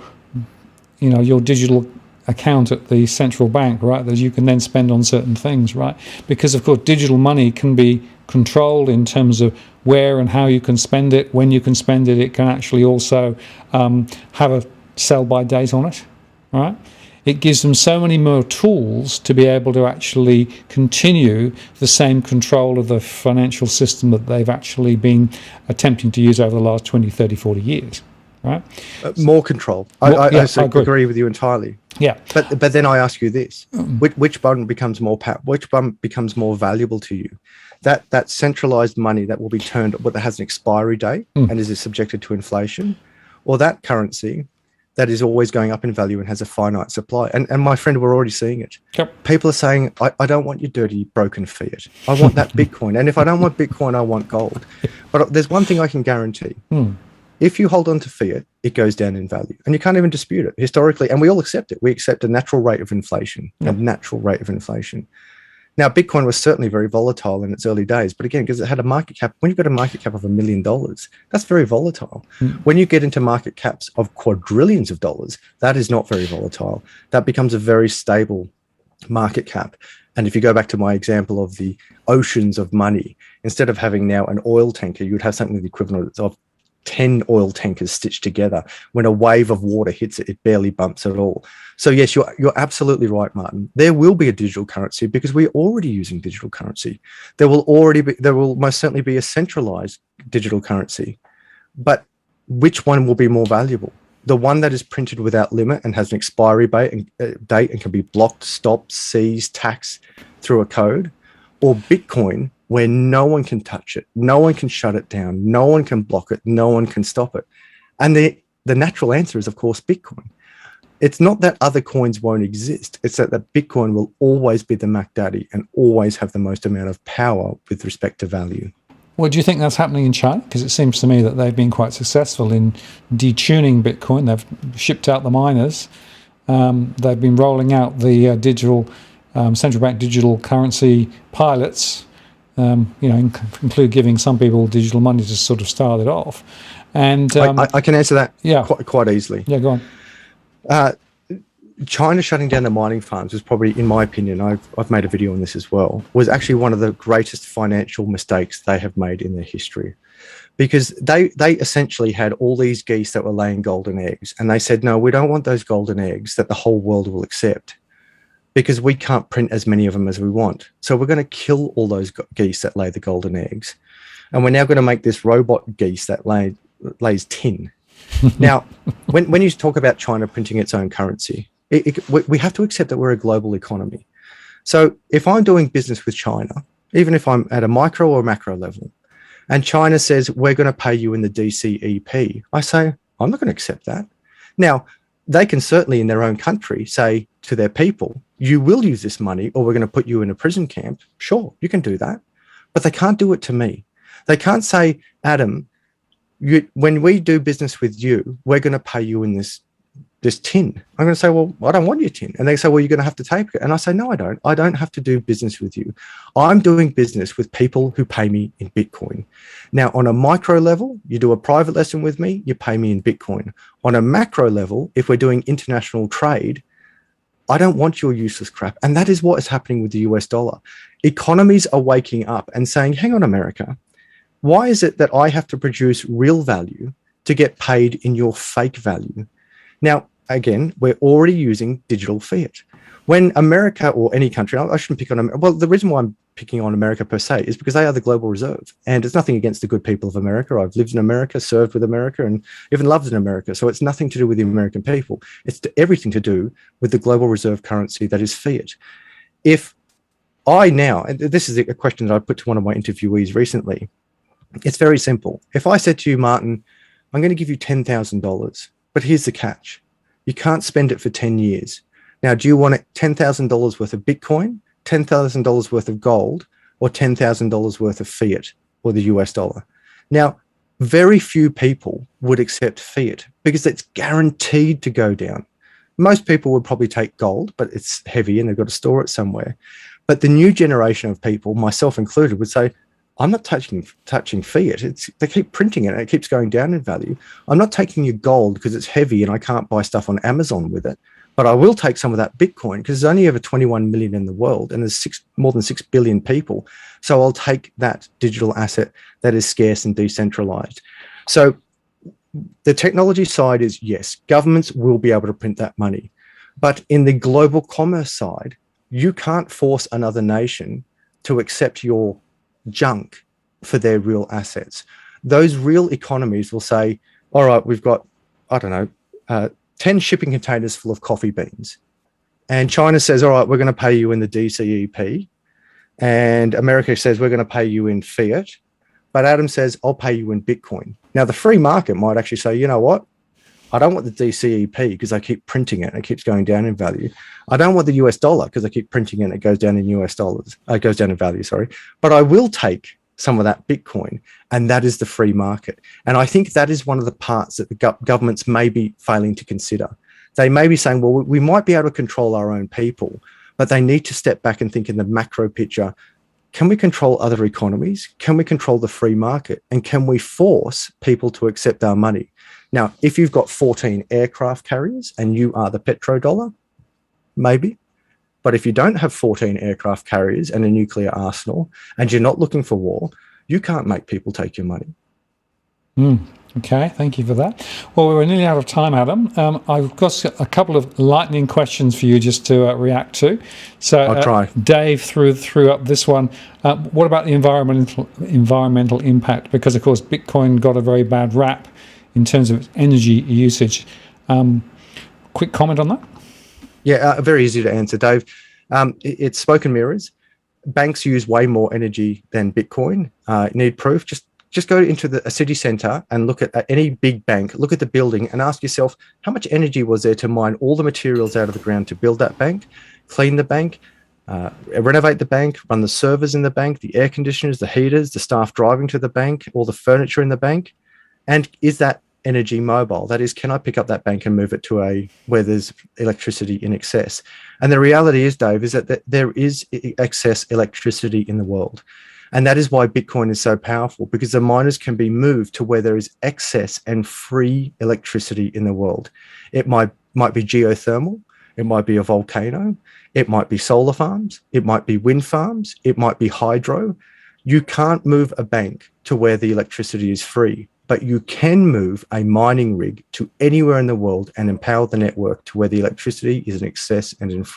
digital account at the central bank, right, that you can then spend on certain things, right? Because, of course, digital money can be controlled in terms of where and how you can spend it, when you can spend it. It can actually also have a sell-by date on it, right? It gives them so many more tools to be able to actually continue the same control of the financial system that they've actually been attempting to use over the last 20, 30, 40 years, right? More control. I agree with you entirely. Yeah. But then I ask you this, which one becomes more valuable to you? That centralized money that will be turned, that has an expiry date and is subjected to inflation, or that currency that is always going up in value and has a finite supply. And my friend, we're already seeing it. Yep. People are saying, I don't want your dirty, broken fiat. I want that Bitcoin. And if I don't want Bitcoin, I want gold. But there's one thing I can guarantee. If you hold on to fiat, it goes down in value. And you can't even dispute it historically. And we all accept it. We accept a natural rate of inflation, Now, Bitcoin was certainly very volatile in its early days, but again, because it had a market cap, when you've got a market cap of $1 million, that's very volatile. When you get into market caps of quadrillions of dollars, that is not very volatile. That becomes a very stable market cap. And if you go back to my example of the oceans of money, instead of having now an oil tanker, you would have something the equivalent of 10 oil tankers stitched together. When a wave of water hits it, it barely bumps at all. So yes, you're absolutely right, Martin. There will be a digital currency because we're already using digital currency. There will most certainly be a centralized digital currency. But which one will be more valuable? The one that is printed without limit and has an expiry date and can be blocked, stopped, seized, taxed through a code, or Bitcoin, where no one can touch it, no one can shut it down, no one can block it, no one can stop it. And the natural answer is, of course, Bitcoin. It's not that other coins won't exist. It's that Bitcoin will always be the Mac Daddy and always have the most amount of power with respect to value. Well, do you think that's happening in China? Because it seems to me that they've been quite successful in detuning Bitcoin. They've shipped out the miners. They've been rolling out the digital central bank digital currency pilots. Include giving some people digital money to sort of start it off. And I can answer that quite easily. Yeah, go on. China shutting down the mining farms was probably, in my opinion, I've made a video on this as well, was actually one of the greatest financial mistakes they have made in their history. Because they essentially had all these geese that were laying golden eggs. And they said, no, we don't want those golden eggs that the whole world will accept, because we can't print as many of them as we want. So we're going to kill all those geese that lay the golden eggs. And we're now going to make this robot geese that lays tin. Now, when you talk about China printing its own currency, we have to accept that we're a global economy. So if I'm doing business with China, even if I'm at a micro or macro level, and China says, we're going to pay you in the DCEP, I say, I'm not going to accept that. Now, they can certainly in their own country say to their people, you will use this money or we're going to put you in a prison camp. Sure, you can do that. But they can't do it to me. They can't say, Adam, when we do business with you, we're going to pay you in this tin. I'm going to say, well, I don't want your tin. And they say, well, you're going to have to take it. And I say, no, I don't. I don't have to do business with you. I'm doing business with people who pay me in Bitcoin. Now, on a micro level, you do a private lesson with me, you pay me in Bitcoin. On a macro level, if we're doing international trade, I don't want your useless crap. And that is what is happening with the US dollar. Economies are waking up and saying, hang on, America, why is it that I have to produce real value to get paid in your fake value. Now, again, we're already using digital fiat. When America or any country, I shouldn't pick on America. Well, the reason why I'm picking on America per se is because they are the global reserve. And it's nothing against the good people of America. I've lived in America, served with America, and even loved in America. So it's nothing to do with the American people. It's everything to do with the global reserve currency that is fiat. If I now, and this is a question that I put to one of my interviewees recently, it's very simple. If I said to you, Martin, I'm going to give you $10,000, but here's the catch. You can't spend it for 10 years. Now, do you want $10,000 worth of Bitcoin, $10,000 worth of gold, or $10,000 worth of fiat or the US dollar? Now, very few people would accept fiat because it's guaranteed to go down. Most people would probably take gold, but it's heavy and they've got to store it somewhere. But the new generation of people, myself included, would say, I'm not touching fiat. They keep printing it and it keeps going down in value. I'm not taking your gold because it's heavy and I can't buy stuff on Amazon with it. But I will take some of that Bitcoin because there's only over 21 million in the world and there's more than 6 billion people. So I'll take that digital asset that is scarce and decentralized. So the technology side is, yes, governments will be able to print that money. But in the global commerce side, you can't force another nation to accept your junk for their real assets. Those real economies will say, all right, we've got, 10 shipping containers full of coffee beans. And China says, all right, we're going to pay you in the DCEP. And America says, we're going to pay you in fiat. But Adam says, I'll pay you in Bitcoin. Now, the free market might actually say, you know what? I don't want the DCEP because I keep printing it and it keeps going down in value. I don't want the US dollar because I keep printing it and it goes down in US dollars. It goes down in value, sorry. But I will take some of that Bitcoin, and that is the free market. And I think that is one of the parts that the governments may be failing to consider. They may be saying, well, we might be able to control our own people, but they need to step back and think in the macro picture. Can we control other economies? Can we control the free market? And can we force people to accept our money? Now, if you've got 14 aircraft carriers and you are the petrodollar, maybe. But if you don't have 14 aircraft carriers and a nuclear arsenal and you're not looking for war, you can't make people take your money. Okay, thank you for that. Well, we're nearly out of time, Adam. I've got a couple of lightning questions for you just to react to. So I'll try. Dave threw up this one. What about the environmental impact? Because, of course, Bitcoin got a very bad rap in terms of its energy usage. Quick comment on that? Yeah, very easy to answer, Dave. It's smoke and mirrors. Banks use way more energy than Bitcoin. Need proof? Just go into a city centre and look at any big bank, look at the building and ask yourself, how much energy was there to mine all the materials out of the ground to build that bank, clean the bank, renovate the bank, run the servers in the bank, the air conditioners, the heaters, the staff driving to the bank, all the furniture in the bank? And is that energy mobile? That is, can I pick up that bank and move it to where there's electricity in excess? And the reality is, Dave, is that there is excess electricity in the world. And that is why Bitcoin is so powerful, because the miners can be moved to where there is excess and free electricity in the world. It might be geothermal, it might be a volcano, it might be solar farms, it might be wind farms, it might be hydro. You can't move a bank to where the electricity is free, but you can move a mining rig to anywhere in the world and empower the network to where the electricity is in excess and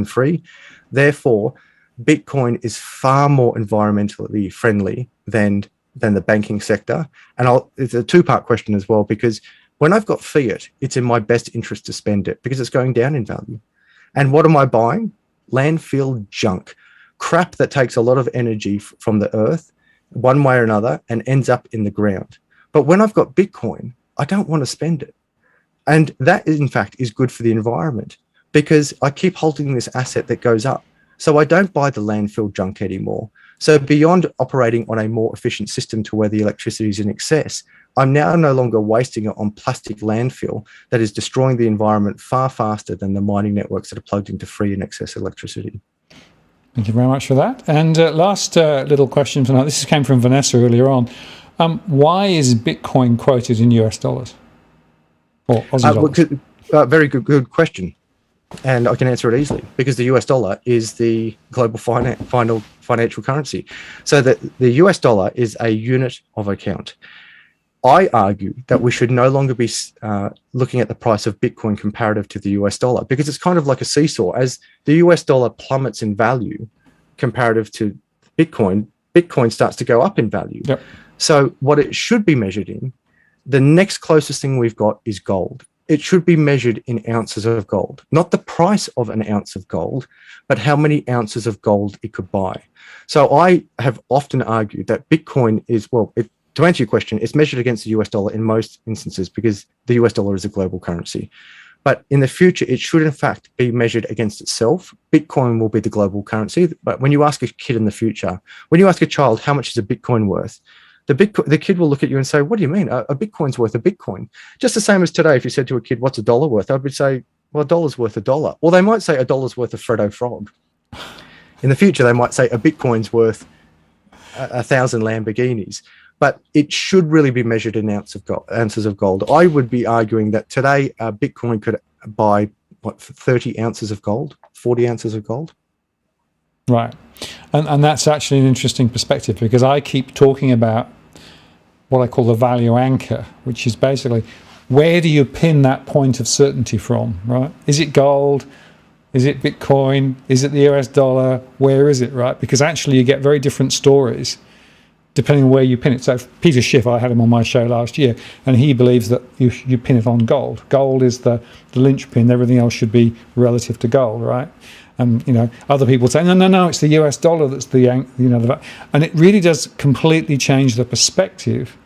free. Therefore, Bitcoin is far more environmentally friendly than the banking sector. And it's a two-part question as well, because when I've got fiat, it's in my best interest to spend it because it's going down in value. And what am I buying? Landfill junk, crap that takes a lot of energy from the earth one way or another and ends up in the ground. But when I've got Bitcoin, I don't want to spend it. And that, in fact, is good for the environment because I keep holding this asset that goes up. So I don't buy the landfill junk anymore. So beyond operating on a more efficient system to where the electricity is in excess, I'm now no longer wasting it on plastic landfill that is destroying the environment far faster than the mining networks that are plugged into free and excess electricity. Thank you very much for that. And last little question for now. This came from Vanessa earlier on. Why is Bitcoin quoted in US dollars or Aussie dollars? Very good question. And I can answer it easily because the US dollar is the global financial currency. So that the US dollar is a unit of account. I argue that we should no longer be looking at the price of Bitcoin comparative to the US dollar, because it's kind of like a seesaw. As the US dollar plummets in value comparative to Bitcoin, Bitcoin starts to go up in value. Yep. So what it should be measured in, the next closest thing we've got is gold. It should be measured in ounces of gold, not the price of an ounce of gold, but how many ounces of gold it could buy. So I have often argued that Bitcoin is, to answer your question, it's measured against the US dollar in most instances because the US dollar is a global currency. But in the future, it should in fact be measured against itself. Bitcoin will be the global currency. But when you ask a kid in the future, when you ask a child, how much is a Bitcoin worth? The kid will look at you and say, what do you mean? A Bitcoin's worth a Bitcoin. Just the same as today, if you said to a kid, what's a dollar worth? I would say, well, a dollar's worth a dollar. Or they might say a dollar's worth a Freddo Frog. In the future, they might say a Bitcoin's worth 1,000 Lamborghinis. But it should really be measured in ounces of gold. I would be arguing that today, Bitcoin could buy, 30 ounces of gold, 40 ounces of gold? Right. And that's actually an interesting perspective, because I keep talking about what I call the value anchor, which is basically where do you pin that point of certainty from, right? Is it gold? Is it Bitcoin? Is it the US dollar? Where is it, right? Because actually you get very different stories depending on where you pin it. So Peter Schiff, I had him on my show last year, and he believes that you pin it on gold. Gold is the linchpin. Everything else should be relative to gold, right? And other people say, no, it's the US dollar that's and it really does completely change the perspective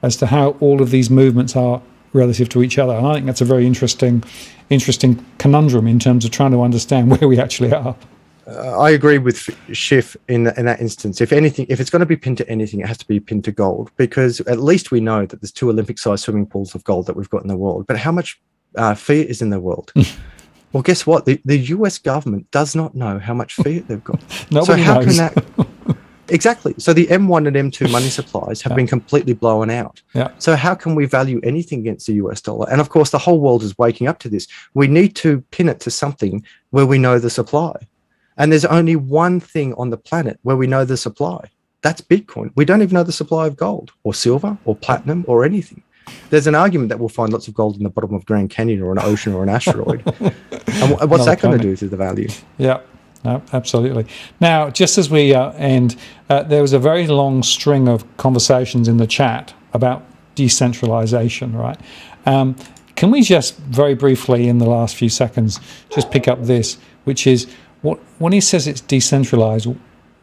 as to how all of these movements are relative to each other. And I think that's a very interesting conundrum in terms of trying to understand where we actually are. I agree with Schiff in that instance. If anything, if it's going to be pinned to anything, it has to be pinned to gold, because at least we know that there's 2 Olympic-sized swimming pools of gold that we've got in the world. But how much fiat is in the world? Well, guess what? The US government does not know how much fiat they've got. Nobody knows. Can that... Exactly. So the M1 and M2 money supplies have been completely blown out. Yeah. So how can we value anything against the US dollar? And of course, the whole world is waking up to this. We need to pin it to something where we know the supply. And there's only one thing on the planet where we know the supply. That's Bitcoin. We don't even know the supply of gold or silver or platinum or anything. There's an argument that we'll find lots of gold in the bottom of Grand Canyon or an ocean or an asteroid. And what's that going to do to the value? Yeah, no, absolutely. Now, just as we end, there was a very long string of conversations in the chat about decentralization, right? Can we just very briefly in the last few seconds just pick up this, which is, when he says it's decentralized,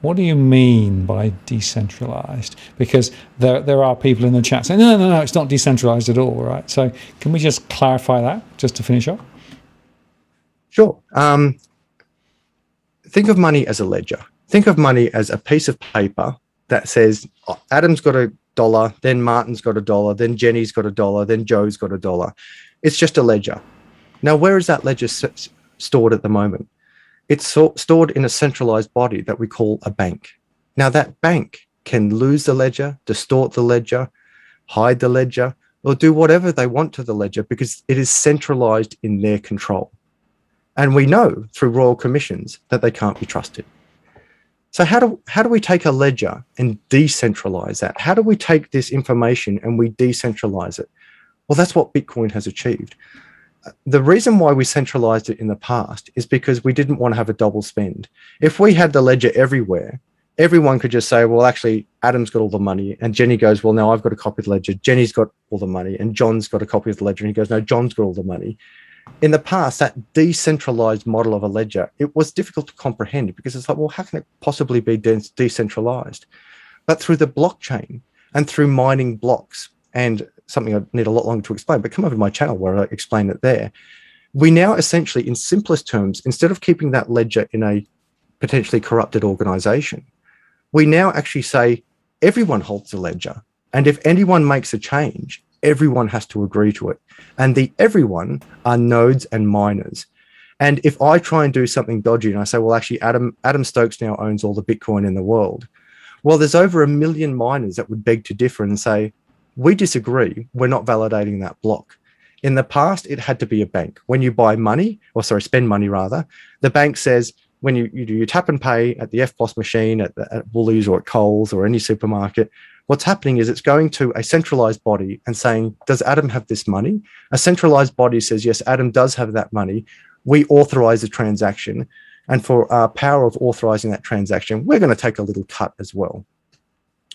what do you mean by decentralized? Because there are people in the chat saying, no, it's not decentralized at all, right? So can we just clarify that, just to finish up? Sure. Think of money as a ledger. Think of money as a piece of paper that says, Adam's got $1, then Martin's got $1, then Jenny's got $1, then Joe's got $1. It's just a ledger. Now, where is that ledger stored at the moment? It's stored in a centralized body that we call a bank. Now, that bank can lose the ledger, distort the ledger, hide the ledger, or do whatever they want to the ledger because it is centralized in their control. And we know through royal commissions that they can't be trusted. So how do we take a ledger and decentralize that? How do we take this information and we decentralize it? Well, that's what Bitcoin has achieved. The reason why we centralized it in the past is because we didn't want to have a double spend. If we had the ledger everywhere, everyone could just say, well, actually, Adam's got all the money. And Jenny goes, well, no, I've got a copy of the ledger. Jenny's got all the money. And John's got a copy of the ledger. And he goes, no, John's got all the money. In the past, that decentralized model of a ledger, it was difficult to comprehend because it's like, well, how can it possibly be decentralized? But through the blockchain and through mining blocks, and something I need a lot longer to explain, but come over to my channel where I explain it there. We now essentially, in simplest terms, instead of keeping that ledger in a potentially corrupted organization, we now actually say everyone holds the ledger. And if anyone makes a change, everyone has to agree to it. And the everyone are nodes and miners. And if I try and do something dodgy and I say, well, actually, Adam Stokes now owns all the Bitcoin in the world. Well, there's over 1 million miners that would beg to differ and say, we disagree, we're not validating that block. In the past, it had to be a bank. When you buy money, spend money rather, the bank says, when you do your tap and pay at the FPOS machine, at Woolies or at Coles or any supermarket, What's happening is it's going to a centralized body and saying, does Adam have this money? A centralized body says, yes, Adam does have that money. We authorize the transaction. And for our power of authorizing that transaction, we're going to take a little cut as well.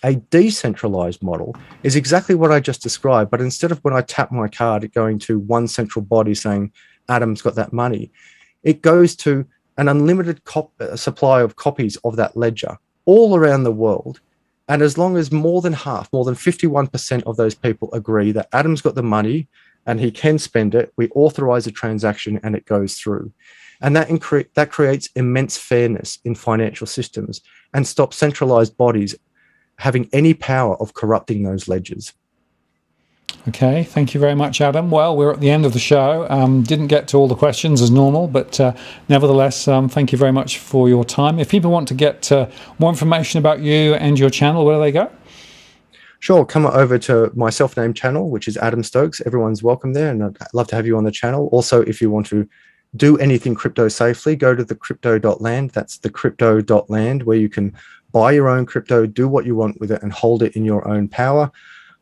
A decentralized model is exactly what I just described, but instead of when I tap my card, it going to one central body saying, Adam's got that money, it goes to an unlimited supply of copies of that ledger all around the world. And as long as more than 51% of those people agree that Adam's got the money and he can spend it, we authorize a transaction and it goes through. And that creates immense fairness in financial systems and stops centralized bodies having any power of corrupting those ledgers. Okay, thank you very much, Adam. Well, we're at the end of the show. Didn't get to all the questions as normal, but nevertheless, thank you very much for your time. If people want to get more information about you and your channel, where do they go? Sure, come over to my self-named channel, which is Adam Stokes. Everyone's welcome there, and I'd love to have you on the channel. Also, if you want to do anything crypto safely, go to the crypto.land. That's the crypto.land, where you can buy your own crypto, do what you want with it, and hold it in your own power.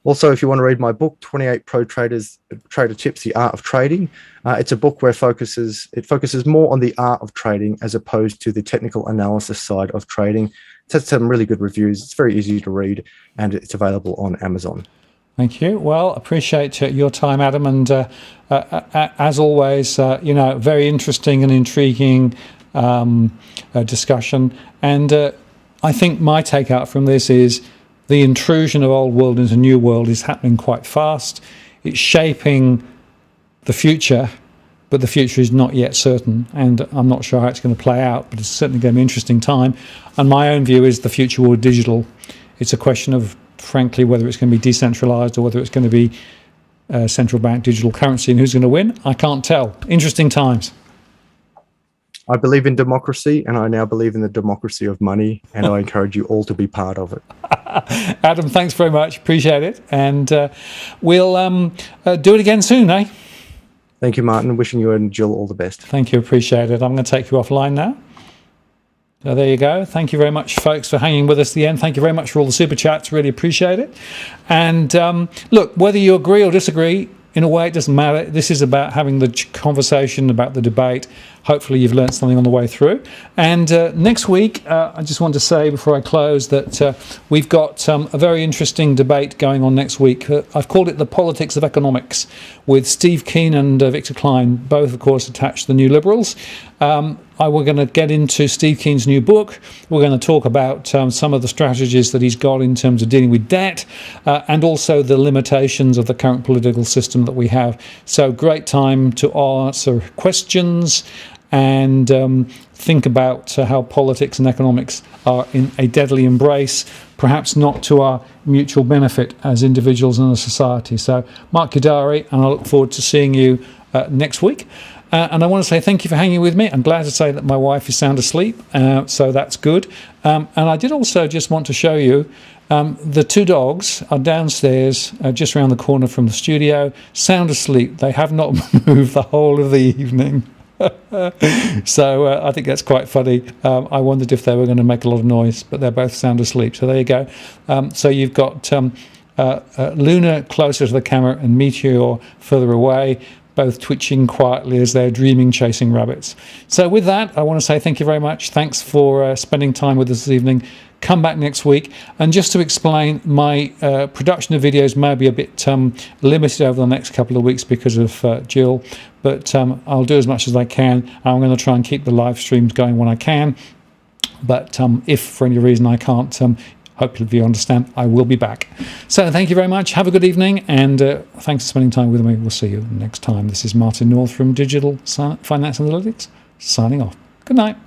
Also, if you want to read my book, 28 Pro Trader Tips, The Art of Trading, it's a book where it focuses more on the art of trading as opposed to the technical analysis side of trading. It's had some really good reviews. It's very easy to read, and it's available on Amazon. Thank you. Well, appreciate your time, Adam, and as always, very interesting and intriguing discussion. And I think my takeout from this is the intrusion of old world into new world is happening quite fast. It's shaping the future, but the future is not yet certain, and I'm not sure how it's going to play out, but it's certainly going to be an interesting time. And my own view is the future will be digital. It's a question of, frankly, whether it's going to be decentralized or whether it's going to be central bank digital currency, and who's going to win, I can't tell. Interesting times. I believe in democracy, and I now believe in the democracy of money, and I encourage you all to be part of it. Adam, thanks very much. Appreciate it. And we'll do it again soon, eh? Thank you, Martin. Wishing you and Jill all the best. Thank you. Appreciate it. I'm going to take you offline now. So there you go. Thank you very much, folks, for hanging with us at the end. Thank you very much for all the super chats. Really appreciate it. And look, whether you agree or disagree, in a way, it doesn't matter. This is about having the conversation, about the debate. Hopefully you've learned something on the way through. And next week, I just want to say before I close that we've got a very interesting debate going on next week. I've called it The Politics of Economics, with Steve Keen and Victor Klein, both, of course, attached to the New Liberals. We're going to get into Steve Keen's new book. We're going to talk about some of the strategies that he's got in terms of dealing with debt and also the limitations of the current political system that we have. So great time to answer questions and think about how politics and economics are in a deadly embrace, perhaps not to our mutual benefit as individuals and a society. So mark your diary, and I look forward to seeing you next week. And I want to say thank you for hanging with me. I'm glad to say that my wife is sound asleep, so that's good. And I did also just want to show you the two dogs are downstairs, just around the corner from the studio, sound asleep. They have not moved the whole of the evening. So I think that's quite funny. I wondered if they were going to make a lot of noise, but they're both sound asleep. So there you go. So you've got Luna closer to the camera and Meteor further away, both twitching quietly as they're dreaming chasing rabbits. So with that, I want to say thank you very much. Thanks for spending time with us this evening. Come back next week. And just to explain, my production of videos may be a bit limited over the next couple of weeks because of Jill, but I'll do as much as I can. I'm going to try and keep the live streams going when I can. But if for any reason I can't, hopefully you understand, I will be back. So thank you very much. Have a good evening, and thanks for spending time with me. We'll see you next time. This is Martin North from Digital Finance Analytics, signing off. Good night.